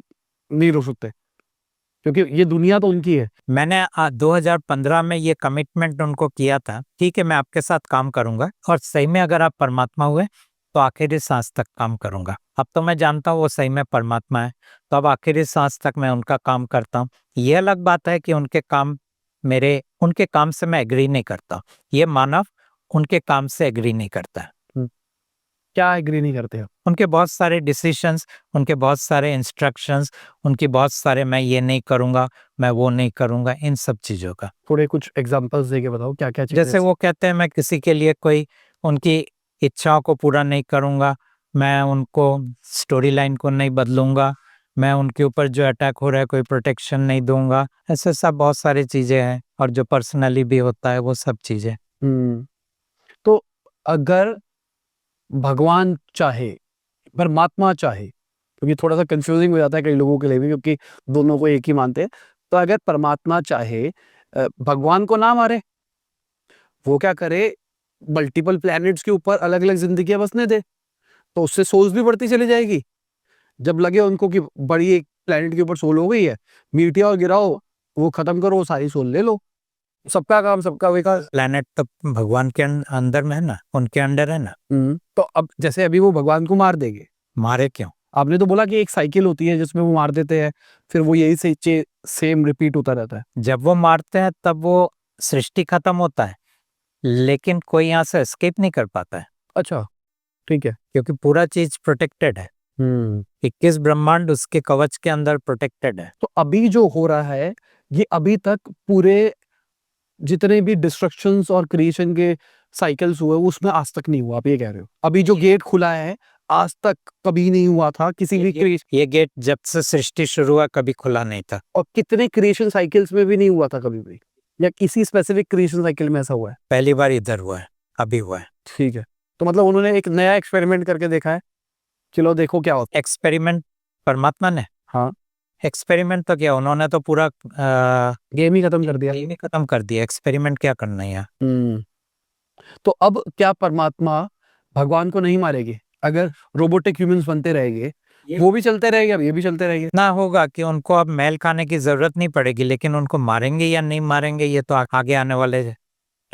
नहीं रोक सकते, क्योंकि ये दुनिया तो उनकी है।
मैंने 2015 में ये कमिटमेंट उनको किया था, ठीक है मैं आपके साथ काम करूंगा, और सही में अगर आप परमात्मा हुए तो आखिरी सांस तक काम करूंगा। अब तो मैं जानता हूँ वो सही में परमात्मा है, तो अब आखिरी सांस तक मैं उनका काम करता हूँ। ये अलग बात है कि उनके काम से मैं एग्री नहीं करता। ये मानव उनके काम से एग्री नहीं करता है।
क्या एग्री नहीं करते आप?
उनके बहुत सारे डिसीशंस, उनके बहुत सारे इंस्ट्रक्शंस, उनकी बहुत सारे मैं ये नहीं करूंगा, मैं वो नहीं करूंगा, इन सब चीजों का।
थोड़े कुछ एग्जांपल्स देके बताओ, क्या क्या
जैसे वो कहते हैं मैं किसी के लिए कोई उनकी इच्छाओं को पूरा नहीं करूंगा, मैं उनको स्टोरी लाइन को नहीं बदलूंगा, मैं उनके ऊपर जो अटैक हो रहा है कोई प्रोटेक्शन नहीं दूंगा, ऐसे सब बहुत सारी चीजें हैं, और जो पर्सनली भी होता है वो सब चीजें।
तो अगर भगवान चाहे, परमात्मा चाहे, क्योंकि थोड़ा सा कंफ्यूजिंग हो जाता है कई लोगों के लिए भी, क्योंकि दोनों को एक ही मानते हैं। तो अगर परमात्मा चाहे भगवान को ना मारे, वो क्या करे, मल्टीपल प्लैनेट्स के ऊपर अलग अलग जिंदगियां बसने दे, तो उससे सोल्स भी बढ़ती चली जाएगी। जब लगे उनको कि बड़ी एक प्लैनेट के ऊपर सोल हो गई है, मीटियोर गिराओ, वो खत्म करो, सारी सोल ले लो, सबका काम सबका विकास।
प्लेनेट तो भगवान के अंदर में है ना, उनके अंडर है ना।
तो अब जैसे अभी वो भगवान को मार देंगे,
मारे क्यों?
आपने तो बोला कि एक साइकिल होती है जिसमें वो मार देते हैं, फिर वो यही से सेम रिपीट होता रहता है।
जब वो मारते हैं तब वो सृष्टि खत्म होता है, लेकिन कोई यहाँ से एस्केप नहीं कर पाता है।
अच्छा, ठीक है।
क्योंकि पूरा चीज प्रोटेक्टेड है, 21 ब्रह्मांड उसके कवच के अंदर प्रोटेक्टेड है।
तो अभी जो हो रहा है, ये अभी तक पूरे जितने भी डिस्ट्रक्शंस और क्रिएशन के साइकिल्स हुए, उसमें आज तक नहीं हुआ, आप ये कह रहे हो? अभी जो गेट खुला है, आज तक कभी नहीं हुआ था किसी भी क्रिएशन।
ये गेट जब से सृष्टि शुरू हुआ कभी खुला नहीं था,
और कितने क्रिएशन साइकिल्स में भी नहीं हुआ था कभी भी, या किसी स्पेसिफिक क्रिएशन साइकिल में ऐसा हुआ है?
पहली बार इधर हुआ है, अभी हुआ है।
ठीक है, तो मतलब उन्होंने एक नया एक्सपेरिमेंट करके देखा है, चलो देखो क्या होता
एक्सपेरिमेंट परमात्मा ने?
हाँ।
एक्सपेरिमेंट तो क्या, उन्होंने तो पूरा
गेम ही खत्म कर दिया।
गेम ही खत्म कर दिया, एक्सपेरिमेंट क्या करना है यहाँ।
तो अब क्या परमात्मा भगवान को नहीं मारेगी? अगर रोबोटिक ह्यूमंस बनते रहेंगे, वो भी चलते रहेंगे, अब ये भी चलते रहेंगे।
ना होगा कि उनको अब मैल खाने की जरूरत नहीं पड़ेगी, लेकिन उनको मारेंगे या नहीं मारेंगे ये तो आगे आने वाले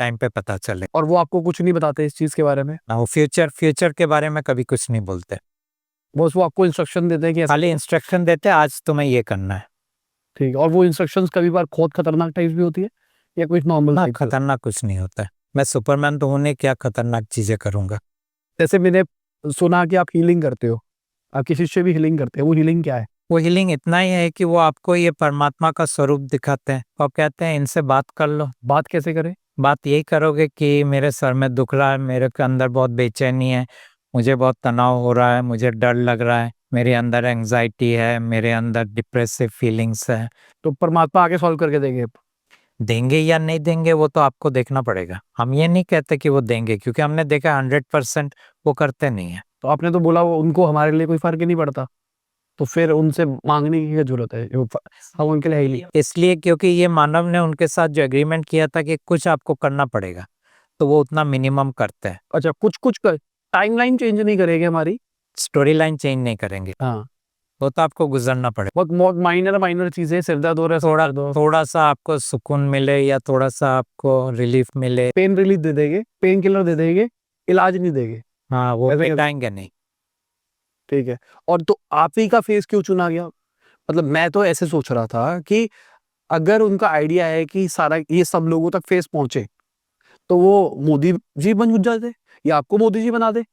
टाइम पे पता चले।
और वो आपको कुछ नहीं बताते इस चीज के बारे में?
ना, वो फ्यूचर के बारे में कभी कुछ नहीं बोलते,
बस वो आपको इंस्ट्रक्शन देते हैं कि
खाली इंस्ट्रक्शन देते हैं आज तुम्हें ये करना है।
ठीक है। और वो इंस्ट्रक्शंस कभी बार बहुत खतरनाक टाइप भी होती है या कुछ नॉर्मल
ना,
टाइप?
खतरनाक कुछ नहीं होता है, मैं सुपरमैन तो हूं नहीं, क्या खतरनाक चीजें करूंगा।
जैसे मैंने सुना कि आप हीलिंग करते हो, आपके शिष्य भी हीलिंग करते हैं, वो हीलिंग क्या है?
वो हीलिंग इतना ही है कि वो आपको ये परमात्मा का स्वरूप दिखाते हैं और कहते हैं इनसे बात कर लो।
बात कैसे करें?
बात यही करोगे कि मेरे सर में दुख रहा है, मेरे के अंदर बहुत बेचैनी है, मुझे बहुत तनाव हो रहा है, मुझे डर लग रहा है, मेरे अंदर एंजाइटी है, मेरे अंदर डिप्रेसिव फीलिंग्स है।
तो परमात्मा आके सॉल्व करके
देंगे या नहीं देंगे वो तो आपको देखना पड़ेगा, हम ये नहीं कहते कि वो देंगे, क्योंकि हमने देखा 100% वो करते नहीं है।
तो आपने तो बोला वो उनको हमारे लिए कोई फर्क ही नहीं पड़ता, तो फिर उनसे मांगने की क्या जरूरत है? हम उनके लिए है ही नहीं।
इसलिए क्योंकि ये मानव ने उनके साथ जो एग्रीमेंट किया था कि कुछ आपको करना पड़ेगा, तो वो उतना मिनिमम करते हैं।
अच्छा, कुछ कुछ कर टाइमलाइन चेंज नहीं करेगी हमारी?
स्टोरी लाइन चेंज नहीं करेंगे,
हाँ,
वो तो आपको गुजरना पड़ेगा।
बहुत बहुत माइनर चीजें, सिर दर्द हो रहा है,
थोड़ा सा आपको सुकून मिले या थोड़ा सा आपको रिलीफ मिले,
पेन रिलीफ दे देंगे, पेन किलर दे देंगे, इलाज नहीं देंगे।
हाँ वो
ऐसे कैसे?
मिटाएंगे नहीं।
ठीक है। और तो आप ही का फेस क्यों चुना गया? मतलब मैं तो ऐसे सोच रहा था कि अगर उनका आइडिया है कि सारा ये सब लोगों तक फेस पहुंचे, तो वो मोदी जी बन जाते या आपको मोदी जी बना दे,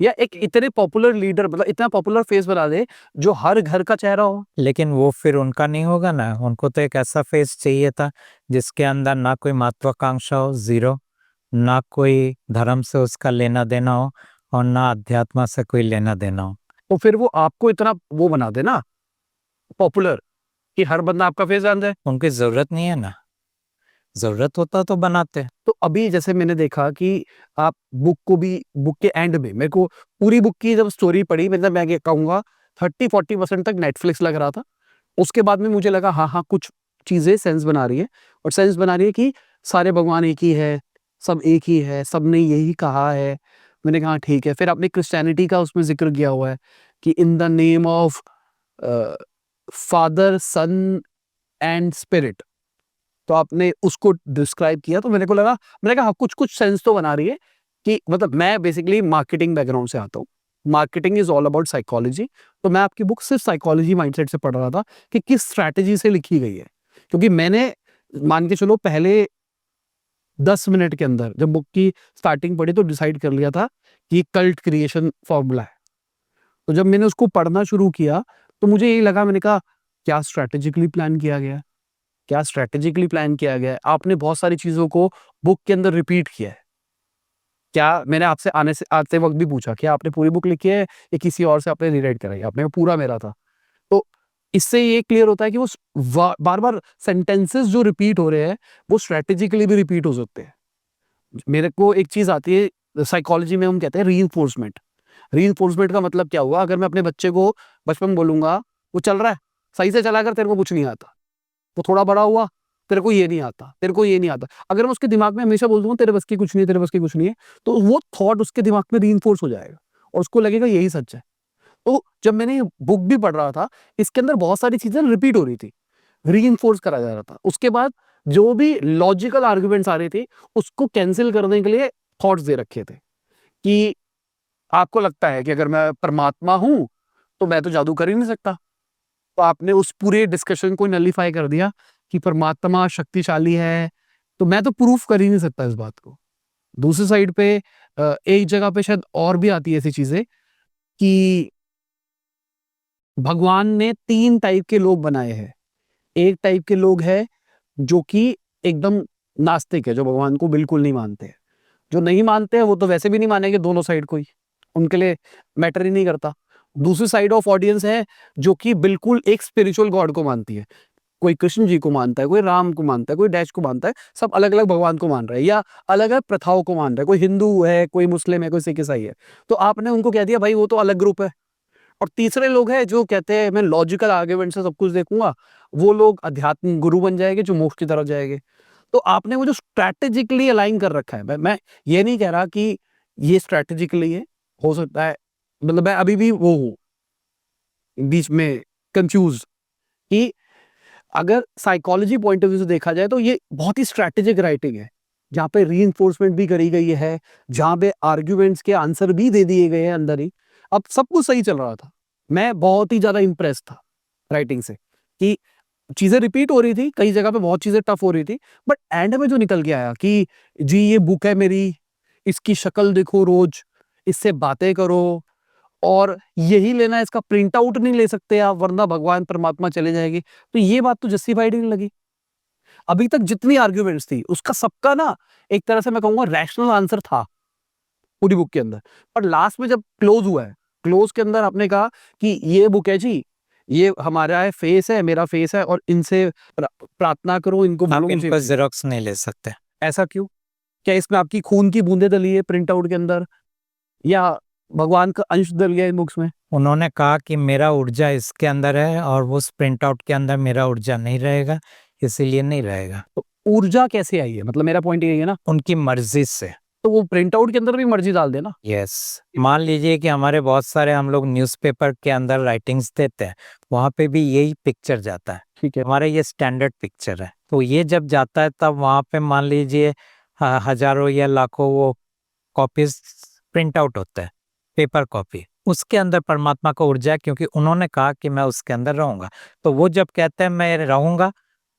या एक इतने पॉपुलर लीडर, मतलब इतना पॉपुलर फेस बना दे जो हर घर का चेहरा हो।
लेकिन वो फिर उनका नहीं होगा ना, उनको तो एक ऐसा फेस चाहिए था जिसके अंदर ना कोई महत्वाकांक्षा हो, जीरो, ना कोई धर्म से उसका लेना देना हो और ना अध्यात्म से कोई लेना देना हो।
तो फिर वो आपको इतना वो बना दे ना पॉपुलर कि हर बंदा आपका फेस जान जाए।
उनकी जरूरत नहीं है ना, जरूरत होता तो बनाते।
तो अभी जैसे मैंने देखा कि आप बुक के एंड में मेरे को पूरी बुक की जब स्टोरी पढ़ी, मतलब मैं ये कहूंगा 30-40% तक नेटफ्लिक्स लग रहा था। उसके बाद में मुझे लगा हाँ कुछ चीजें सेंस बना रही है, और सेंस बना रही है कि सारे भगवान एक ही है, सब एक ही है, सबने यही कहा है। मैंने कहा ठीक है। फिर आपने क्रिश्चियनिटी का उसमें जिक्र किया हुआ है कि in the name of Father, Son and Spirit, तो आपने उसको डिस्क्राइब किया। तो मैंने कहा हाँ, कुछ कुछ सेंस तो बना रही है कि मतलब मैं बेसिकली मार्केटिंग बैकग्राउंड से आता हूँ, marketing is all about psychology. तो मैं आपकी बुक सिर्फ साइकोलॉजी माइंडसेट से पढ़ रहा था कि किस स्ट्रैटेजी से लिखी गई है, क्योंकि मैंने मान के चलो पहले 10 मिनट के अंदर जब बुक की स्टार्टिंग पढ़ी तो डिसाइड कर लिया था कि कल्ट क्रिएशन फॉर्मूला है। तो जब मैंने उसको पढ़ना शुरू किया तो मुझे यही लगा, मैंने कहा क्या स्ट्रैटेजिकली प्लान किया गया, क्या स्ट्रैटेजिकली प्लान किया गया है। आपने बहुत सारी चीजों को बुक के अंदर रिपीट किया है। क्या मैंने आपसे आते वक्त भी पूछा कि आपने पूरी बुक लिखी है या किसी और से आपने रीराइट कराई? आपने कहा, पूरा मेरा था। तो इससे ये क्लियर होता है कि वो बार बार सेंटेंसेस जो रिपीट हो रहे हैं वो स्ट्रैटेजिकली भी रिपीट हो सकते हैं। मेरे को एक चीज आती है साइकोलॉजी में, हम कहते हैं रीइंफोर्समेंट। रीइंफोर्समेंट का मतलब क्या हुआ? अगर मैं अपने बच्चे को बचपन में बोलूंगा वो चल रहा है, सही से चला कर, तेरे को कुछ नहीं आता। वो थोड़ा बड़ा हुआ, तेरे को ये नहीं आता, तेरे को ये नहीं आता। अगर मैं उसके दिमाग में हमेशा बोल दूंगा तेरे बस की कुछ नहीं है, तेरे बस की कुछ नहीं है, तो वो थॉट उसके दिमाग में रीइंफोर्स हो जाएगा और उसको लगेगा यही सच है। तो जब मैंने ये बुक भी पढ़ रहा था, इसके अंदर बहुत सारी चीजें रिपीट हो रही थी, रीइंफोर्स करा जा रहा था। उसके बाद जो भी लॉजिकल आर्गुमेंट्स आ रहे थे उसको कैंसिल करने के लिए थॉट्स दे रखे थे कि आपको लगता है कि अगर मैं परमात्मा हूं तो मैं तो जादू कर ही नहीं सकता। तो आपने उस पूरे डिस्कशन को नलीफाई कर दिया कि परमात्मा शक्तिशाली है, तो मैं तो प्रूफ कर ही नहीं सकता इस बात को। दूसरी साइड पे एक जगह पे शायद और भी आती है ऐसी चीजें कि भगवान ने 3 टाइप के लोग बनाए हैं। एक टाइप के लोग हैं जो कि एकदम नास्तिक है, जो भगवान को बिल्कुल नहीं मानते हैं। जो नहीं मानते हैं वो तो वैसे भी नहीं मानेंगे दोनों साइड को ही, उनके लिए मैटर ही नहीं करता। दूसरी साइड ऑफ ऑडियंस है जो कि बिल्कुल एक स्पिरिचुअल गॉड को मानती है। कोई कृष्ण जी को मानता है, कोई राम को मानता है, कोई डैश को मानता है, सब अलग अलग भगवान को मान रहे हैं या अलग अलग प्रथाओं को मान रहे हैं। कोई हिंदू है, कोई मुस्लिम है, कोई सिख ईसाई है। तो आपने उनको कह दिया भाई वो तो अलग ग्रुप है, और तीसरे लोग हैं जो कहते हैं मैं लॉजिकल आर्ग्यूमेंट से सब कुछ देखूंगा, वो लोग अध्यात्म गुरु बन जाएंगे जो मोक्ष की तरफ जाएंगे। तो आपने वो जो स्ट्रैटेजिकली अलाइन कर रखा है, मैं ये नहीं कह रहा कि ये स्ट्रैटेजिकली है, हो सकता है, मतलब मैं अभी भी वो हूँ बीच में कंफ्यूज कि अगर साइकोलॉजी पॉइंट ऑफ व्यू से देखा जाए तो ये बहुत ही स्ट्रैटेजिक राइटिंग है, जहाँ पे रीइंफोर्समेंट भी करी गई है, जहाँ पे आर्ग्यूमेंट्स के आंसर भी दे दिए गए हैं अंदर ही। अब सब कुछ सही चल रहा था, मैं बहुत ही ज्यादा इंप्रेस था राइटिंग से कि चीजें रिपीट हो रही थी, कई जगह पे बहुत चीजें टफ हो रही थी, बट एंड में जो निकल के आया कि जी ये बुक है मेरी, इसकी शक्ल देखो रोज, इससे बातें करो, और यही लेना है, इसका प्रिंट आउट नहीं ले सकते आप वरना भगवान परमात्मा चले जाएगी, तो ये बात तो जस्टिफाइड ही नहीं लगी। अभी तक जितनी आर्ग्यूमेंट्स थी उसका सबका ना एक तरह से मैं कहूंगा रैशनल आंसर था पूरी बुक के अंदर, पर लास्ट में जब क्लोज हुआ है, क्लोज के अंदर आपने कहा कि ये बुक है जी, ये हमारा है, फेस है, मेरा फेस है, और इनसे प्रार्थना करो, इनको
आप
बोलो मुझे
इनको जेरोक्स नहीं ले सकते।
ऐसा क्यों? क्या इसमें आपकी खून की बूंदें डली है प्रिंट आउट के अंदर, या भगवान का अंश डल गया इन बुक्स में?
उन्होंने कहा कि मेरा ऊर्जा इसके अंदर है और उस प्रिंट आउट के अंदर मेरा ऊर्जा नहीं रहेगा, इसीलिए नहीं रहेगा।
तो ऊर्जा कैसे आई है, मतलब मेरा पॉइंट यही है ना,
उनकी मर्जी से।
तो वो प्रिंट आउट के अंदर भी मर्जी डाल देना।
यस, मान लीजिए कि हमारे बहुत सारे हम लोग न्यूज़पेपर के अंदर राइटिंग्स देते हैं, वहाँ पे भी यही पिक्चर जाता है।
ठीक है,
हमारा ये स्टैंडर्ड पिक्चर है, तो ये जब जाता है तब वहाँ पे मान लीजिए हजारों या लाखों वो कॉपीज प्रिंट आउट होता है, पेपर कॉपी, उसके अंदर परमात्मा का ऊर्जा है, क्योंकि उन्होंने कहा कि मैं उसके अंदर रहूंगा। तो वो जब कहते हैं मैं रहूंगा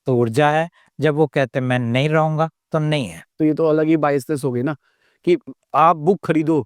तो ऊर्जा है, जब वो कहते हैं मैं नहीं रहूंगा तो नहीं है।
तो ये तो अलग ही बाइसनेस हो गई ना कि आप बुक खरीदो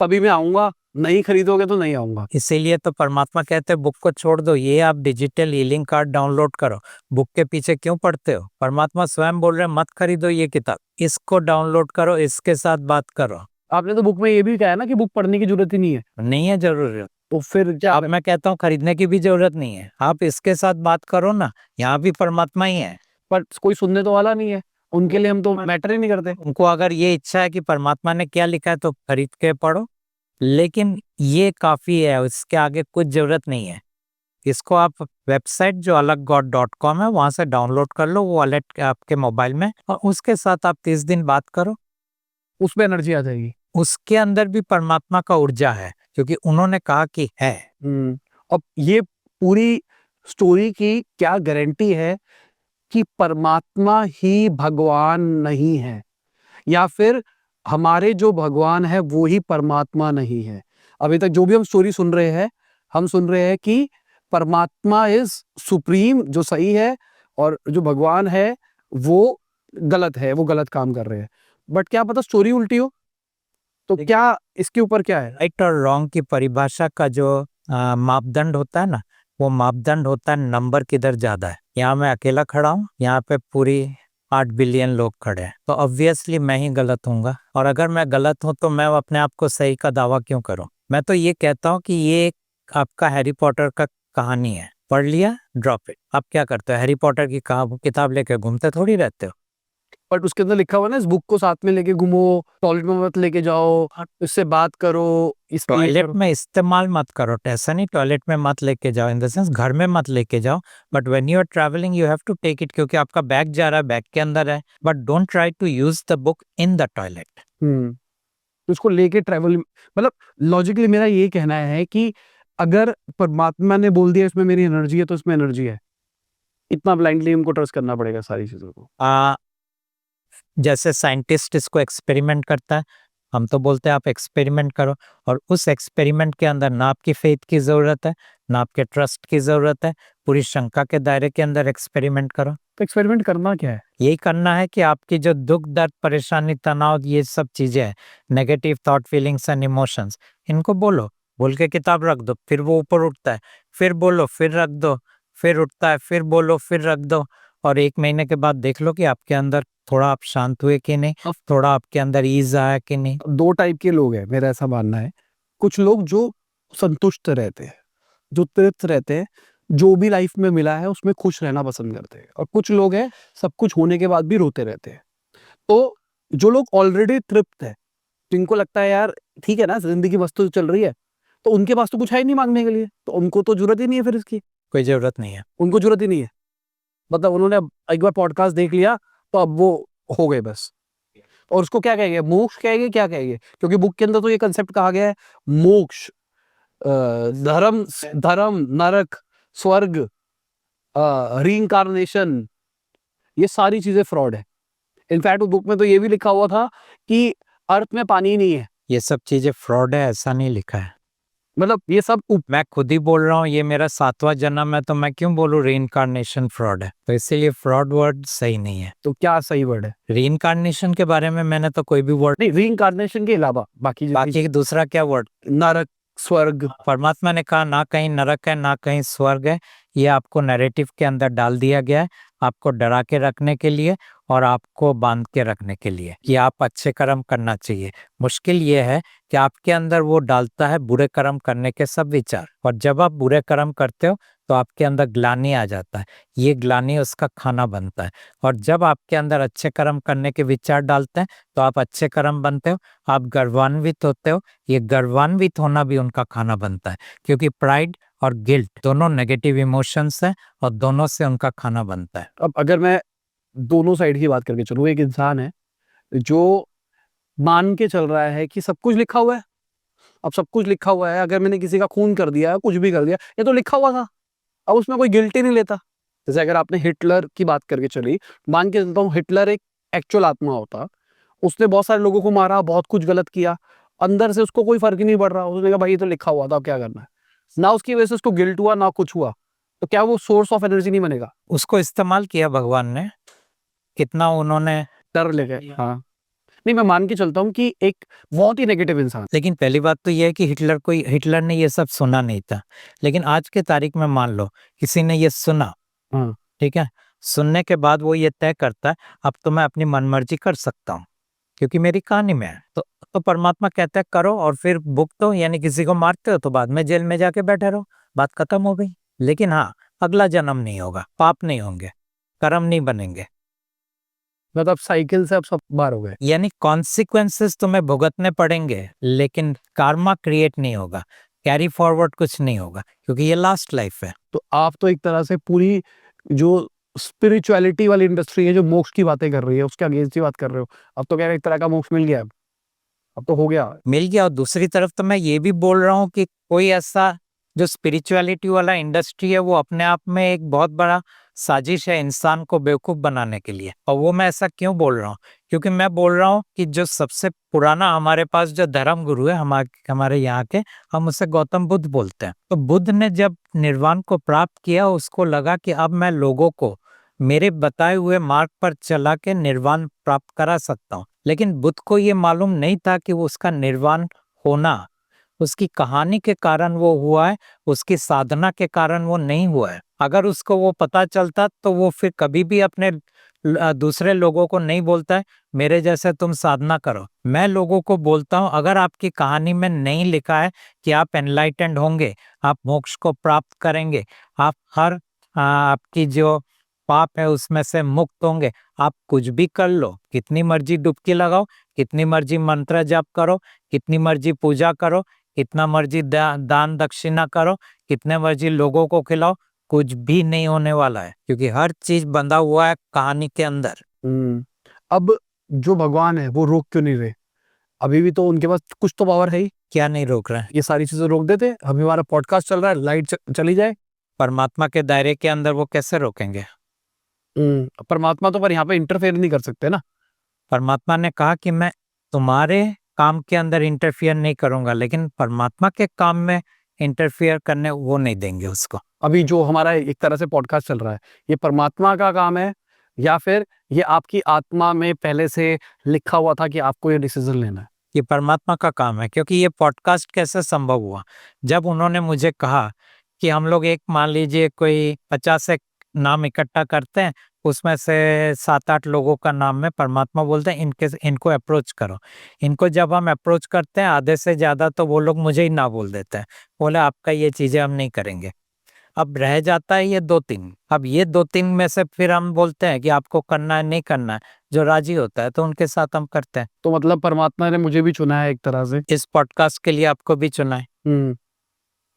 तभी मैं आऊंगा, नहीं खरीदोगे तो नहीं आऊंगा।
इसीलिए तो परमात्मा कहते हैं बुक को छोड़ दो, ये आप डिजिटल हीलिंग कार्ड डाउनलोड करो, बुक के पीछे क्यों पढ़ते हो? परमात्मा स्वयं बोल रहे हैं मत खरीदो ये किताब, इसको डाउनलोड करो, इसके साथ बात करो।
आपने तो बुक में ये भी कहा है ना कि बुक पढ़ने की जरूरत ही नहीं है,
नहीं है जरूरत।
तो फिर क्या?
अब मैं कहता हूँ खरीदने की भी जरूरत नहीं है, आप इसके साथ बात करो ना, यहाँ भी परमात्मा ही है।
पर कोई सुनने तो वाला नहीं है, उनके लिए हम तो मैटर ही नहीं करते।
उनको अगर ये इच्छा है कि परमात्मा ने क्या लिखा है तो खरीद के पढ़ो, लेकिन ये काफी है, इसके आगे कुछ जरूरत नहीं है। इसको आप वेबसाइट जो अलगगॉड.com है वहां से डाउनलोड कर लो, वो वॉलेट आपके मोबाइल में, और उसके साथ आप 30 दिन बात करो,
उसमें एनर्जी आ जाएगी।
उसके अंदर भी परमात्मा का ऊर्जा है, क्योंकि उन्होंने कहा कि है।
अब ये पूरी स्टोरी की क्या गारंटी है कि परमात्मा ही भगवान नहीं है, या फिर हमारे जो भगवान है वो ही परमात्मा नहीं है? अभी तक जो भी हम स्टोरी सुन रहे हैं, हम सुन रहे हैं कि परमात्मा इज सुप्रीम, जो सही है, और जो भगवान है वो गलत है, वो गलत काम कर रहे हैं। बट क्या पता स्टोरी उल्टी हो, तो क्या इसके ऊपर क्या है?
राइट और रॉन्ग की परिभाषा का जो मापदंड होता है ना, वो मापदंड होता है नंबर किधर ज्यादा है। यहाँ मैं अकेला खड़ा हूँ, यहाँ पे पूरी 8 बिलियन लोग खड़े हैं, तो ऑब्वियसली मैं ही गलत हूँगा, और अगर मैं गलत हूँ तो मैं अपने आप को सही का दावा क्यों करूँ? मैं तो ये कहता हूँ कि ये एक आपका हैरी पॉटर का कहानी है, पढ़ लिया ड्रॉप इट। आप क्या करते हो? हैरी पॉटर की किताब लेके घूमते थोड़ी रहते हो।
बट उसके अंदर लिखा हुआ ना, इस बुक को साथ में लेके घूमो, टॉयलेट में मत लेके जाओ, इससे बात करो, इस
टॉयलेट में इस्तेमाल मत करो, ऐसा नहीं टॉयलेट में मत लेके जाओ, इन द सेंस घर में मत लेके जाओ, but when you are travelling you have to take it, क्योंकि आपका बैग जा रहा है, बैग के अंदर है, but don't try to use the book in the toilet.
तो उसको लेके ट्रैवल, मतलब लॉजिकली मेरा ये कहना है कि अगर परमात्मा ने बोल दिया इसमें मेरी एनर्जी है तो इसमें एनर्जी है, इतना ब्लाइंडली हमको ट्रस्ट करना पड़ेगा सारी चीजों को।
जैसे साइंटिस्ट इसको एक्सपेरिमेंट करता है, हम तो बोलते हैं आप एक्सपेरिमेंट करो, और उस एक्सपेरिमेंट के अंदर ना आपकी फेथ की जरूरत है, ना आपके ट्रस्ट की जरूरत है, पूरी शंका के दायरे के अंदर एक्सपेरिमेंट करो।
तो एक्सपेरिमेंट करना क्या है?
यही करना है कि आपकी जो दुख दर्द परेशानी तनाव ये सब चीजें हैं, negative thought feelings and emotions, इनको बोलो, बोल के किताब रख दो, फिर वो ऊपर उठता है, फिर बोलो, फिर रख दो, फिर उठता है, फिर बोलो, फिर रख दो, और 1 महीने के बाद देख लो कि आपके अंदर थोड़ा आप शांत हुए कि नहीं, थोड़ा आपके अंदर ईज आया कि नहीं।
दो टाइप के लोग हैं, मेरा ऐसा मानना है। कुछ लोग जो संतुष्ट रहते हैं, जो तृप्त रहते हैं, जो भी लाइफ में मिला है उसमें खुश रहना पसंद करते हैं, और कुछ लोग हैं सब कुछ होने के बाद भी रोते रहते हैं। तो जो लोग ऑलरेडी तृप्त है, जिनको लगता है यार ठीक है ना, जिंदगी मस्त तो चल रही है, तो उनके पास तो कुछ है ही नहीं मांगने के लिए, तो उनको तो जरूरत ही नहीं है फिर इसकी,
कोई जरूरत नहीं है।
उनको जरूरत ही नहीं है। मतलब उन्होंने अब एक बार पॉडकास्ट देख लिया तो अब वो हो गए बस। और उसको क्या कहेंगे, मोक्ष कहेंगे, क्या कहेंगे? क्योंकि बुक के अंदर तो ये कंसेप्ट कहा गया है, मोक्ष, धर्म, धर्म, नरक, स्वर्ग, रीइंकार्नेशन, ये सारी चीजें फ्रॉड है। इनफैक्ट उस बुक में तो ये भी लिखा हुआ था कि अर्थ में पानी ही नहीं है।
ये सब चीजें फ्रॉड है ऐसा नहीं लिखा है।
मतलब ये सब
मैं खुद ही बोल रहा हूँ ये मेरा 7वां जन्म है, तो मैं क्यों बोलूँ रीइंकार्नेशन फ्रॉड है? तो इसीलिए फ्रॉड वर्ड सही नहीं है।
तो क्या सही वर्ड है?
रीइंकार्नेशन के बारे में मैंने तो कोई भी वर्ड
नहीं, रीइंकार्नेशन के अलावा
बाकी दूसरा क्या वर्ड?
नरक, स्वर्ग।
परमात्मा ने कहा ना कहीं नरक है ना कहीं स्वर्ग है, ये आपको नैरेटिव के अंदर डाल दिया गया है, आपको डरा के रखने के लिए और आपको बांध के रखने के लिए कि आप अच्छे कर्म करना चाहिए। मुश्किल ये है कि आपके अंदर वो डालता है बुरे कर्म करने के सब विचार, और जब आप बुरे कर्म करते हो तो आपके अंदर ग्लानि आ जाता है, ये ग्लानि उसका खाना बनता है। और जब आपके अंदर अच्छे कर्म करने के विचार डालते हैं तो आप अच्छे कर्म बनते हो, आप गर्वान्वित होते हो, ये गर्वान्वित होना भी उनका खाना बनता है, क्योंकि प्राइड और गिल्ट दोनों नेगेटिव इमोशंस हैं और दोनों से उनका खाना बनता है।
अब अगर मैं दोनों साइड की बात करके चलूँ, एक इंसान है जो मान के चल रहा है कि सब कुछ लिखा हुआ है। अब सब कुछ लिखा हुआ है, अगर मैंने किसी का खून कर दिया, कुछ भी कर दिया, ये तो लिखा हुआ था, अब उसमें कोई गिल्ट ही नहीं लेता। जैसे अगर आपने हिटलर की बात करके चली, मान के चलता हूँ हिटलर एक एक्चुअल आत्मा होता, उसने बहुत सारे लोगों को मारा, बहुत कुछ गलत किया, अंदर से उसको कोई फर्क ही नहीं पड़ रहा, उसने कहा भाई ये तो लिखा हुआ था, अब क्या करना है। ना उसकी वजह से उसको गिल्ट हुआ ना कुछ हुआ, तो क्या वो सोर्स ऑफ एनर्जी नहीं बनेगा?
उसको इस्तेमाल किया भगवान ने, कितना उन्होंने
डर ले गए। हाँ, नहीं, मैं मान के चलता हूँ कि एक बहुत ही नेगेटिव इंसान।
लेकिन पहली बात तो यह है कि हिटलर ने ये सब सुना नहीं था, लेकिन आज के तारीख में मान लो किसी ने ये सुना,
हाँ,
ठीक है, सुनने के बाद वो ये तय करता है अब तो मैं अपनी मनमर्जी कर सकता हूँ क्योंकि मेरी कहानी में है, तो परमात्मा कहता है करो, और फिर भुगतो, यानी किसी को मारते हो तो बाद में जेल में जाके बैठे रहो, बात खत्म हो गई। लेकिन हाँ, अगला जन्म नहीं होगा, पाप नहीं होंगे, कर्म नहीं बनेंगे,
मतलब साइकिल से अब सब बाहर हो गए।
यानी कॉन्सिक्वेंसेस तुम्हें भुगतने पड़ेंगे, लेकिन कार्मा क्रिएट नहीं होगा, कैरी फॉरवर्ड कुछ नहीं होगा, क्योंकि ये लास्ट लाइफ है।
तो आप तो एक तरह से पूरी जो स्पिरिचुअलिटी वाली इंडस्ट्री है, जो मोक्ष की बातें कर रही है, उसके अगेंस्ट ही बात कर रहे हो। अब तो कह रहे एक तरह का मोक्ष मिल गया, अब तो हो गया।
मिल गया। और दूसरी तरफ तो मैं ये भी बोल रहा हूँ कि कोई ऐसा जो स्पिरिचुअलिटी वाला इंडस्ट्री है वो अपने आप में एक बहुत बड़ा साजिश है इंसान को बेवकूफ बनाने के लिए। और वो मैं ऐसा क्यों बोल रहा हूँ, क्योंकि मैं बोल रहा हूँ कि जो सबसे पुराना हमारे पास जो धर्म गुरु है हमारे यहाँ के, हम उसे गौतम बुद्ध बोलते हैं। तो बुद्ध ने जब निर्वाण को प्राप्त किया, उसको लगा कि अब मैं लोगों को मेरे बताए हुए मार्ग पर चला के निर्वाण प्राप्त करा सकता हूँ। लेकिन बुद्ध को ये मालूम नहीं था कि वो उसका निर्वाण होना उसकी कहानी के कारण वो हुआ है, उसकी साधना के कारण वो नहीं हुआ है। अगर उसको वो पता चलता तो वो फिर कभी भी अपने दूसरे लोगों को नहीं बोलता है मेरे जैसे तुम साधना करो। मैं लोगों को बोलता हूँ अगर आपकी कहानी में नहीं लिखा है कि आप एनलाइटेंड होंगे, आप मोक्ष को प्राप्त करेंगे, आप हर आपकी जो पाप है उसमें से मुक्त होंगे, आप कुछ भी कर लो, कितनी मर्जी डुबकी लगाओ, कितनी मर्जी मंत्र जाप करो, कितनी मर्जी पूजा करो, कितना मर्जी दान दक्षिणा करो, कितने मर्जी लोगों को खिलाओ, कुछ भी नहीं होने वाला है, क्योंकि हर चीज बंधा हुआ है कहानी के अंदर।
अब जो भगवान है वो रोक क्यों नहीं रहे? अभी भी तो उनके पास कुछ तो पावर है ही।
क्या नहीं रोक रहे हैं?
ये सारी चीजें रोक देते। अभी हमारा पॉडकास्ट चल रहा है, लाइट चली जाए,
परमात्मा के दायरे के अंदर वो कैसे रोकेंगे?
परमात्मा तो पर यहाँ पे इंटरफेयर नहीं कर सकते ना।
परमात्मा ने कहा कि मैं तुम्हारे काम के अंदर इंटरफियर नहीं करूंगा, लेकिन परमात्मा के काम में इंटरफियर करने वो नहीं देंगे उसको।
अभी जो हमारा एक तरह से पॉडकास्ट चल रहा है, ये परमात्मा का काम है या फिर ये आपकी आत्मा में पहले से लिखा हुआ था कि आपको ये डिसीजन लेना है?
ये परमात्मा का काम है, क्योंकि ये पॉडकास्ट कैसे संभव हुआ? जब उन्होंने मुझे कहा कि हम लोग एक मान लीजिए कोई 50 एक नाम इकट्ठा करते हैं, उसमें से 7-8 लोगों का नाम में परमात्मा बोलते हैं इनको अप्रोच करो। इनको जब हम अप्रोच करते हैं आधे से ज्यादा तो वो लोग मुझे ही ना बोल देते हैं, बोले आपका ये चीजें हम नहीं करेंगे। अब रह जाता है ये 2-3। अब ये 2-3 में से फिर हम बोलते हैं कि आपको करना है नहीं करना है, जो राजी होता है तो उनके साथ हम करते हैं।
तो मतलब परमात्मा ने मुझे भी चुना है एक तरह से।
इस पॉडकास्ट के लिए आपको भी चुना है।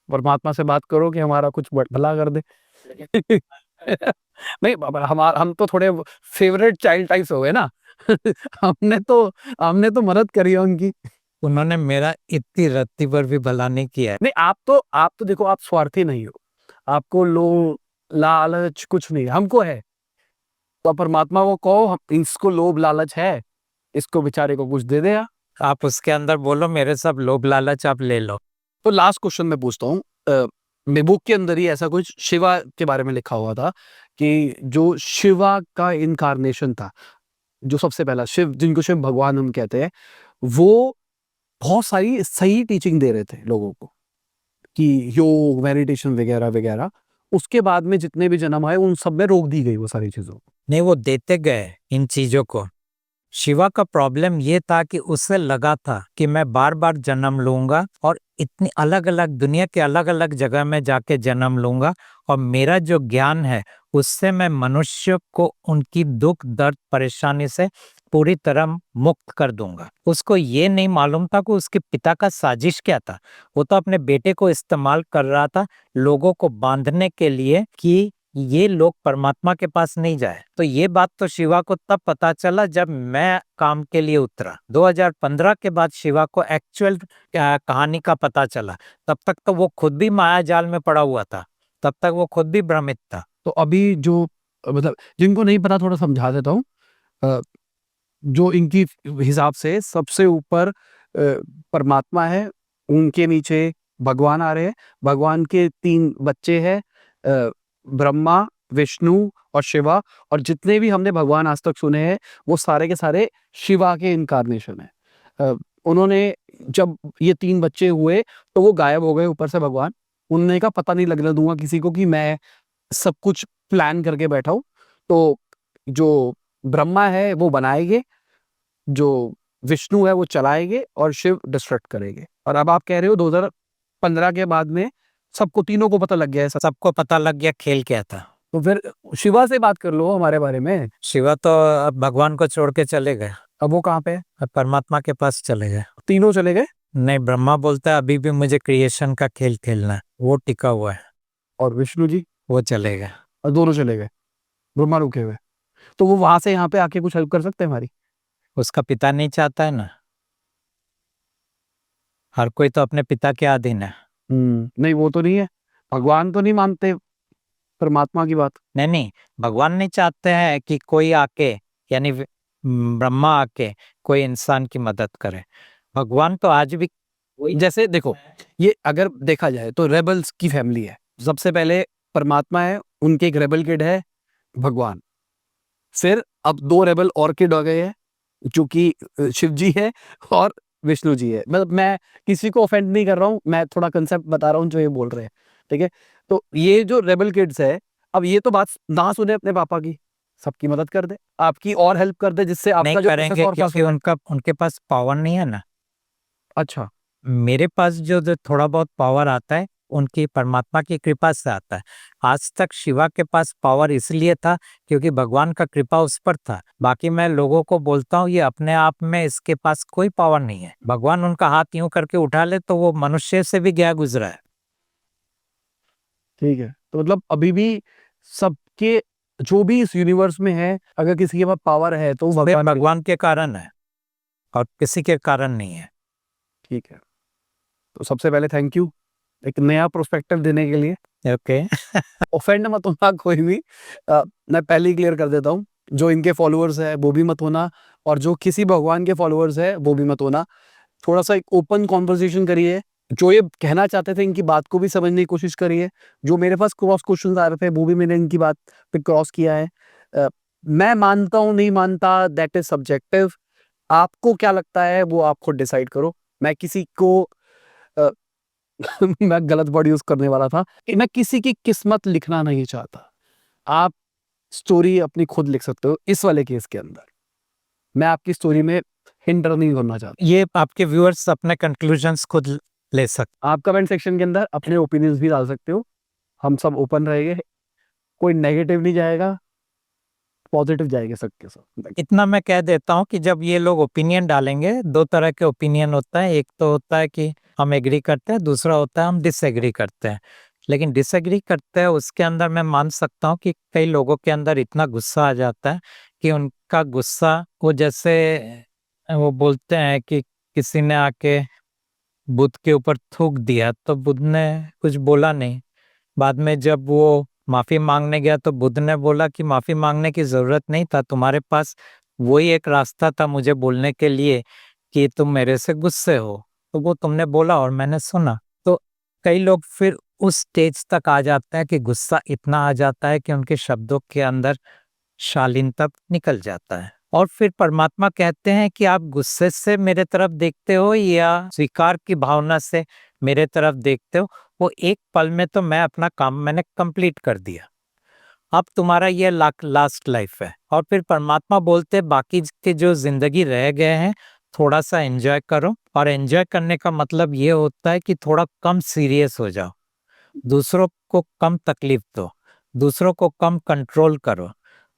परमात्मा से बात करो कि हमारा कुछ भला कर दे। नहीं, हम तो थोड़े फेवरेट चाइल्ड टाइप्स हो गए ना। हमने तो मदद करी है उनकी।
उन्होंने मेरा इतनी रत्ती पर भी भला नहीं किया है।
नहीं, आप तो देखो, आप स्वार्थी नहीं हो, आपको लोभ लालच कुछ नहीं, हमको है। तो परमात्मा को कहो इसको लोभ लालच है, इसको बेचारे को कुछ दे दे।
आप उसके अंदर बोलो मेरे सब लोभ लालच आप ले लो।
तो लास्ट क्वेश्चन मैं पूछता हूँ, मेरे बुक के अंदर ही ऐसा कुछ शिवा के बारे में लिखा हुआ था कि जो शिवा का इनकारनेशन था, जो सबसे पहला शिव, जिनको शिव भगवान हम कहते हैं, वो बहुत सारी सही टीचिंग दे रहे थे लोगों को कि योग मेडिटेशन वगैरह वगैरह। उसके बाद में जितने भी जन्म आए उन सब में रोक दी गई वो सारी चीजों।
नहीं, वो देते गए इन चीजों को। शिवा का प्रॉब्लम ये था कि उसे लगा था कि मैं बार बार जन्म लूंगा और इतनी अलग अलग दुनिया के अलग अलग जगह में जाके जन्म लूंगा और मेरा जो ज्ञान है उससे मैं मनुष्य को उनकी दुख दर्द परेशानी से पूरी तरह मुक्त कर दूंगा। उसको ये नहीं मालूम था कि उसके पिता का साजिश क्या था। वो तो अपने बेटे को इस्तेमाल कर रहा था लोगों को बांधने के लिए कि ये लोग परमात्मा के पास नहीं जाए। तो ये बात तो शिवा को तब पता चला जब मैं काम के लिए उतरा। 2015 के बाद शिवा को एक्चुअल कहानी का पता चला। तब तक तो वो खुद भी माया जाल में पड़ा हुआ था, तब तक वो खुद भी भ्रमित था।
तो अभी जो मतलब जिनको नहीं पता थोड़ा समझा देता हूँ। जो इनकी हिसाब से सबसे ऊपर परमात्मा है, उनके नीचे भगवान आ रहे हैं। भगवान के 3 बच्चे हैं, ब्रह्मा, विष्णु और शिवा। और जितने भी हमने भगवान आज तक सुने हैं वो सारे के सारे शिवा के इनकारनेशन है। उन्होंने जब ये 3 बच्चे हुए तो वो गायब हो गए ऊपर से भगवान। उन्होंने कहा पता नहीं लगने दूंगा किसी को कि मैं सब कुछ प्लान करके बैठा हूँ। तो जो ब्रह्मा है वो बनाएंगे, जो विष्णु है वो चलाएंगे और शिव डिस्ट्रक्ट करेंगे। और अब आप कह रहे हो 2015 के बाद में सबको, तीनों को पता लग गया है सब।
सबको पता लग गया खेल क्या था।
तो फिर शिवा से बात कर लो हमारे बारे में।
शिवा तो अब भगवान को छोड़ के चले गए,
अब वो कहाँ पे है?
अब परमात्मा के पास चले गए।
तीनों चले गए
नहीं, ब्रह्मा बोलता है अभी भी मुझे क्रिएशन का खेल खेलना है, वो टिका हुआ है।
और विष्णु जी?
वो चले गए।
और दोनों चले गए, ब्रह्मा रुके हुए। तो वो वहां से यहाँ पे आके कुछ हेल्प कर सकते हैं हमारी?
उसका पिता नहीं चाहता है ना। हर कोई तो अपने पिता के अधीन है।
नहीं, वो तो नहीं है। भगवान तो नहीं मानते परमात्मा की बात।
नहीं नहीं, भगवान नहीं चाहते हैं कि कोई आके, यानी ब्रह्मा आके कोई इंसान की मदद करे। भगवान तो आज भी
जैसे देखो, ये अगर देखा जाए तो रेबल्स की फैमिली है। सबसे पहले परमात्मा है, उनके एक रेबल किड है भगवान। फिर अब 2 रेबल और किड हो गए हैं, जो कि शिव जी है और विष्णु जी है। मतलब मैं किसी को ऑफेंड नहीं कर रहा हूँ, मैं थोड़ा कंसेप्ट बता रहा हूँ जो ये बोल रहे हैं, ठीक है। तो ये जो रेबल किड्स है, अब ये तो बात ना सुने अपने पापा की, सबकी मदद कर दे, आपकी और हेल्प कर दे, जिससे
नहीं
आपका जो
करेंगे
और
क्योंकि उनके पास पावर नहीं है ना।
अच्छा,
मेरे पास जो थोड़ा बहुत पावर आता है उनकी परमात्मा की कृपा से आता है। आज तक शिवा के पास पावर इसलिए था क्योंकि भगवान का कृपा उस पर था। बाकी मैं लोगों को बोलता हूँ ये अपने आप में इसके पास कोई पावर नहीं है। भगवान उनका हाथ यूं करके उठा ले तो वो मनुष्य से भी गया गुजरा है।
ठीक है। तो मतलब अभी भी सबके, जो भी इस यूनिवर्स में है, अगर किसी के पास पावर है तो वो
भगवान के कारण है और किसी के कारण नहीं है।
ठीक है। तो सबसे पहले थैंक यू एक नया प्रोस्पेक्टिव देने के लिए।
ओके।
ऑफेंड मत होना कोई भी। मैं पहले ही क्लियर कर देता हूँ, जो इनके फॉलोअर्स है वो भी मत होना, और जो किसी भगवान के फॉलोअर्स है वो भी मत होना। थोड़ा सा एक ओपन कॉन्वर्सेशन करिए। जो ये कहना चाहते थे इनकी बात को भी समझने की कोशिश करिए। जो मेरे पास क्रॉस क्वेश्चन आ रहे थे वो भी मैंने इनकी बात पे क्रॉस किया है। मैं मानता हूँ नहीं मानता, दैट इज सब्जेक्टिव। आपको क्या लगता है वो आप खुद डिसाइड करो। मैं किसी को अ, मैं गलत वर्ड यूज करने वाला था कि मैं किसी की किस्मत लिखना नहीं चाहता। आप स्टोरी अपनी खुद लिख सकते हो। इस वाले केस के अंदर मैं आपकी स्टोरी में हिंटर नहीं करना चाहता।
ये आपके व्यूअर्स अपने कंक्लूजन्स खुद ले सकते।
आप कमेंट सेक्शन के अंदर अपने ओपिनियंस भी डाल सकते हो, हम सब ओपन रहेंगे, कोई नेगेटिव नहीं जाएगा। पॉजिटिव जाएगा सबके साथ।
इतना मैं कह देता हूँ कि जब ये लोग ओपिनियन डालेंगे, दो तरह के ओपिनियन होता है। एक तो होता है कि हम एग्री करते हैं, दूसरा होता है हम डिसएग्री करते हैं। लेकिन डिसएग्री करते हैं उसके अंदर मैं मान सकता हूँ कि कई लोगों के अंदर इतना गुस्सा आ जाता है कि उनका गुस्सा, वो जैसे वो बोलते हैं कि किसी ने आके बुद्ध के ऊपर थूक दिया तो बुद्ध ने कुछ बोला नहीं। बाद में जब वो माफी मांगने गया तो बुद्ध ने बोला कि माफी मांगने की जरूरत नहीं था, तुम्हारे पास वही एक रास्ता था मुझे बोलने के लिए कि तुम मेरे से गुस्से हो, तो वो तुमने बोला और मैंने सुना। तो कई लोग फिर उस स्टेज तक आ जाते हैं कि गुस्सा इतना आ जाता है कि उनके शब्दों के अंदर शालीनता निकल जाता है। और फिर परमात्मा कहते हैं कि आप गुस्से से मेरे तरफ देखते हो या स्वीकार की भावना से मेरे तरफ देखते हो, वो एक पल में तो मैं अपना काम मैंने कंप्लीट कर दिया, अब तुम्हारा ये लास्ट लाइफ है। और फिर परमात्मा बोलते बाकी के जो जिंदगी रह गए हैं थोड़ा सा एंजॉय करो। और एंजॉय करने का मतलब ये होता है कि थोड़ा कम सीरियस हो जाओ, दूसरों को कम तकलीफ दो, दूसरों को कम कंट्रोल करो,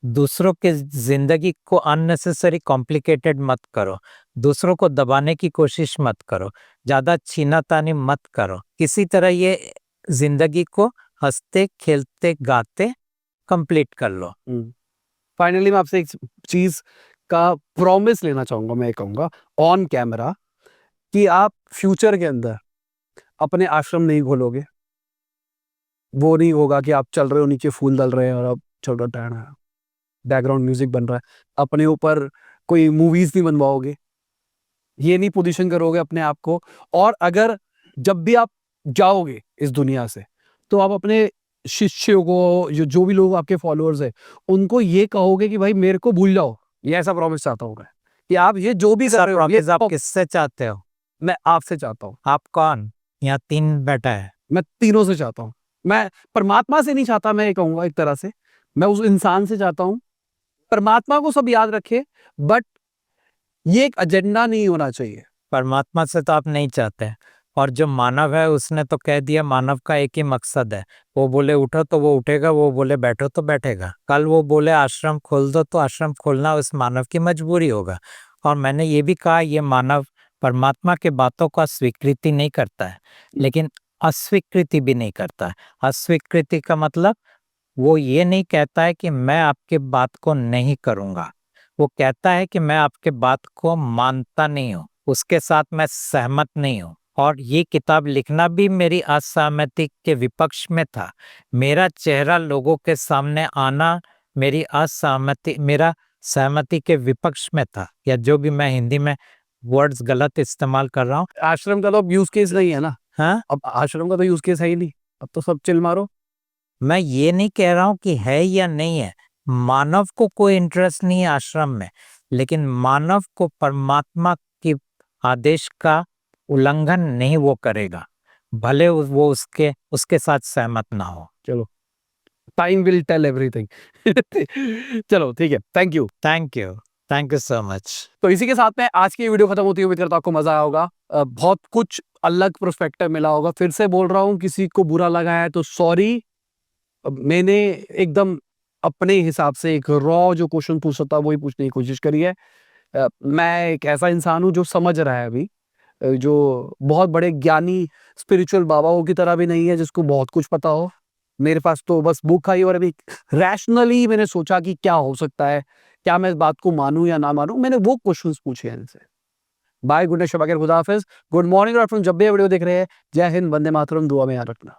दूसरों के जिंदगी को अननेसेसरी कॉम्प्लिकेटेड मत करो, दूसरों को दबाने की कोशिश मत करो, ज्यादा छीनातानी मत करो। किसी तरह ये जिंदगी को हंसते खेलते गाते कंप्लीट कर लो।
फाइनली मैं आपसे एक चीज का प्रॉमिस लेना चाहूंगा, मैं कहूंगा ऑन कैमरा, कि आप फ्यूचर के अंदर अपने आश्रम नहीं खोलोगे। वो नहीं होगा कि आप चल रहे हो नीचे फूल डल रहे हैं और आप चल रहा टहन है, बैकग्राउंड म्यूजिक बन रहा है, अपने ऊपर कोई मूवीज नहीं बनवाओगे, ये नहीं पोजीशन करोगे अपने आप को। और अगर जब भी आप जाओगे इस दुनिया से तो आप अपने शिष्यों को, जो भी लोग आपके फॉलोअर्स है, उनको ये कहोगे कि भाई मेरे को भूल जाओ। ये ऐसा प्रॉमिस चाहता हूँ मैं कि आप ये जो भी कर रहे हो, ये
आप किससे चाहते हो?
मैं आपसे चाहता हूँ।
आप कौन? यहाँ 3 बैठा है।
मैं तीनों से चाहता हूँ। मैं परमात्मा से नहीं चाहता, मैं ये कहूंगा एक तरह से मैं उस इंसान से चाहता हूँ। परमात्मा को सब याद रखे, बट ये एक एजेंडा नहीं होना चाहिए।
परमात्मा से तो आप नहीं चाहते, और जो मानव है उसने तो कह दिया मानव का एक ही मकसद है, वो बोले उठो तो वो उठेगा, वो बोले बैठो तो बैठेगा। कल वो बोले आश्रम खोल दो तो आश्रम खोलना उस मानव की मजबूरी होगा। और मैंने ये भी कहा ये मानव परमात्मा के बातों का स्वीकृति नहीं करता है, लेकिन अस्वीकृति भी नहीं करता है। अस्वीकृति का मतलब वो ये नहीं कहता है कि मैं आपके बात को नहीं करूंगा, वो कहता है कि मैं आपके बात को मानता नहीं हूँ, उसके साथ मैं सहमत नहीं हूँ। और ये किताब लिखना भी मेरी असहमति के विपक्ष में था। मेरा चेहरा लोगों के सामने आना मेरी असहमति, मेरा सहमति के विपक्ष में था, या जो भी मैं हिंदी में वर्ड्स गलत इस्तेमाल कर रहा हूँ।
आश्रम का तो अब यूज केस नहीं है ना।
हाँ,
अब आश्रम का तो यूज केस है ही नहीं, अब तो सब चिल मारो।
मैं ये नहीं कह रहा हूँ कि है या नहीं है, मानव को कोई इंटरेस्ट नहीं है आश्रम में, लेकिन मानव को परमात्मा के आदेश का उल्लंघन नहीं वो करेगा, भले वो उसके साथ सहमत ना हो।
चलो, टाइम विल टेल एवरीथिंग। चलो ठीक है, thank you.
Thank you so much.
तो इसी के साथ में आज की वीडियो खत्म होती है। उम्मीद करता हूं आपको मजा आया होगा, बहुत कुछ अलग पर्सपेक्टिव मिला होगा। फिर से बोल रहा हूँ, किसी को बुरा लगा है तो सॉरी। मैंने एकदम अपने हिसाब से एक रॉ जो क्वेश्चन पूछा था वही पूछने की कोशिश करी है। मैं एक ऐसा इंसान हूँ जो समझ रहा है अभी, जो बहुत बड़े ज्ञानी स्पिरिचुअल बाबाओं की तरह भी नहीं है जिसको बहुत कुछ पता हो। मेरे पास तो बस बुक आई और अभी रैशनली मैंने सोचा कि क्या हो सकता है, क्या मैं इस बात को मानूं या ना मानूं, मैंने वो क्वेश्चंस पूछे हैं इनसे। बाय, गुड नाइट, शब खुदा हाफिज, गुड मॉर्निंग और आफ्टरनून, जब भी वीडियो देख रहे हैं। जय हिंद, वंदे मातरम, दुआ में याद रखना।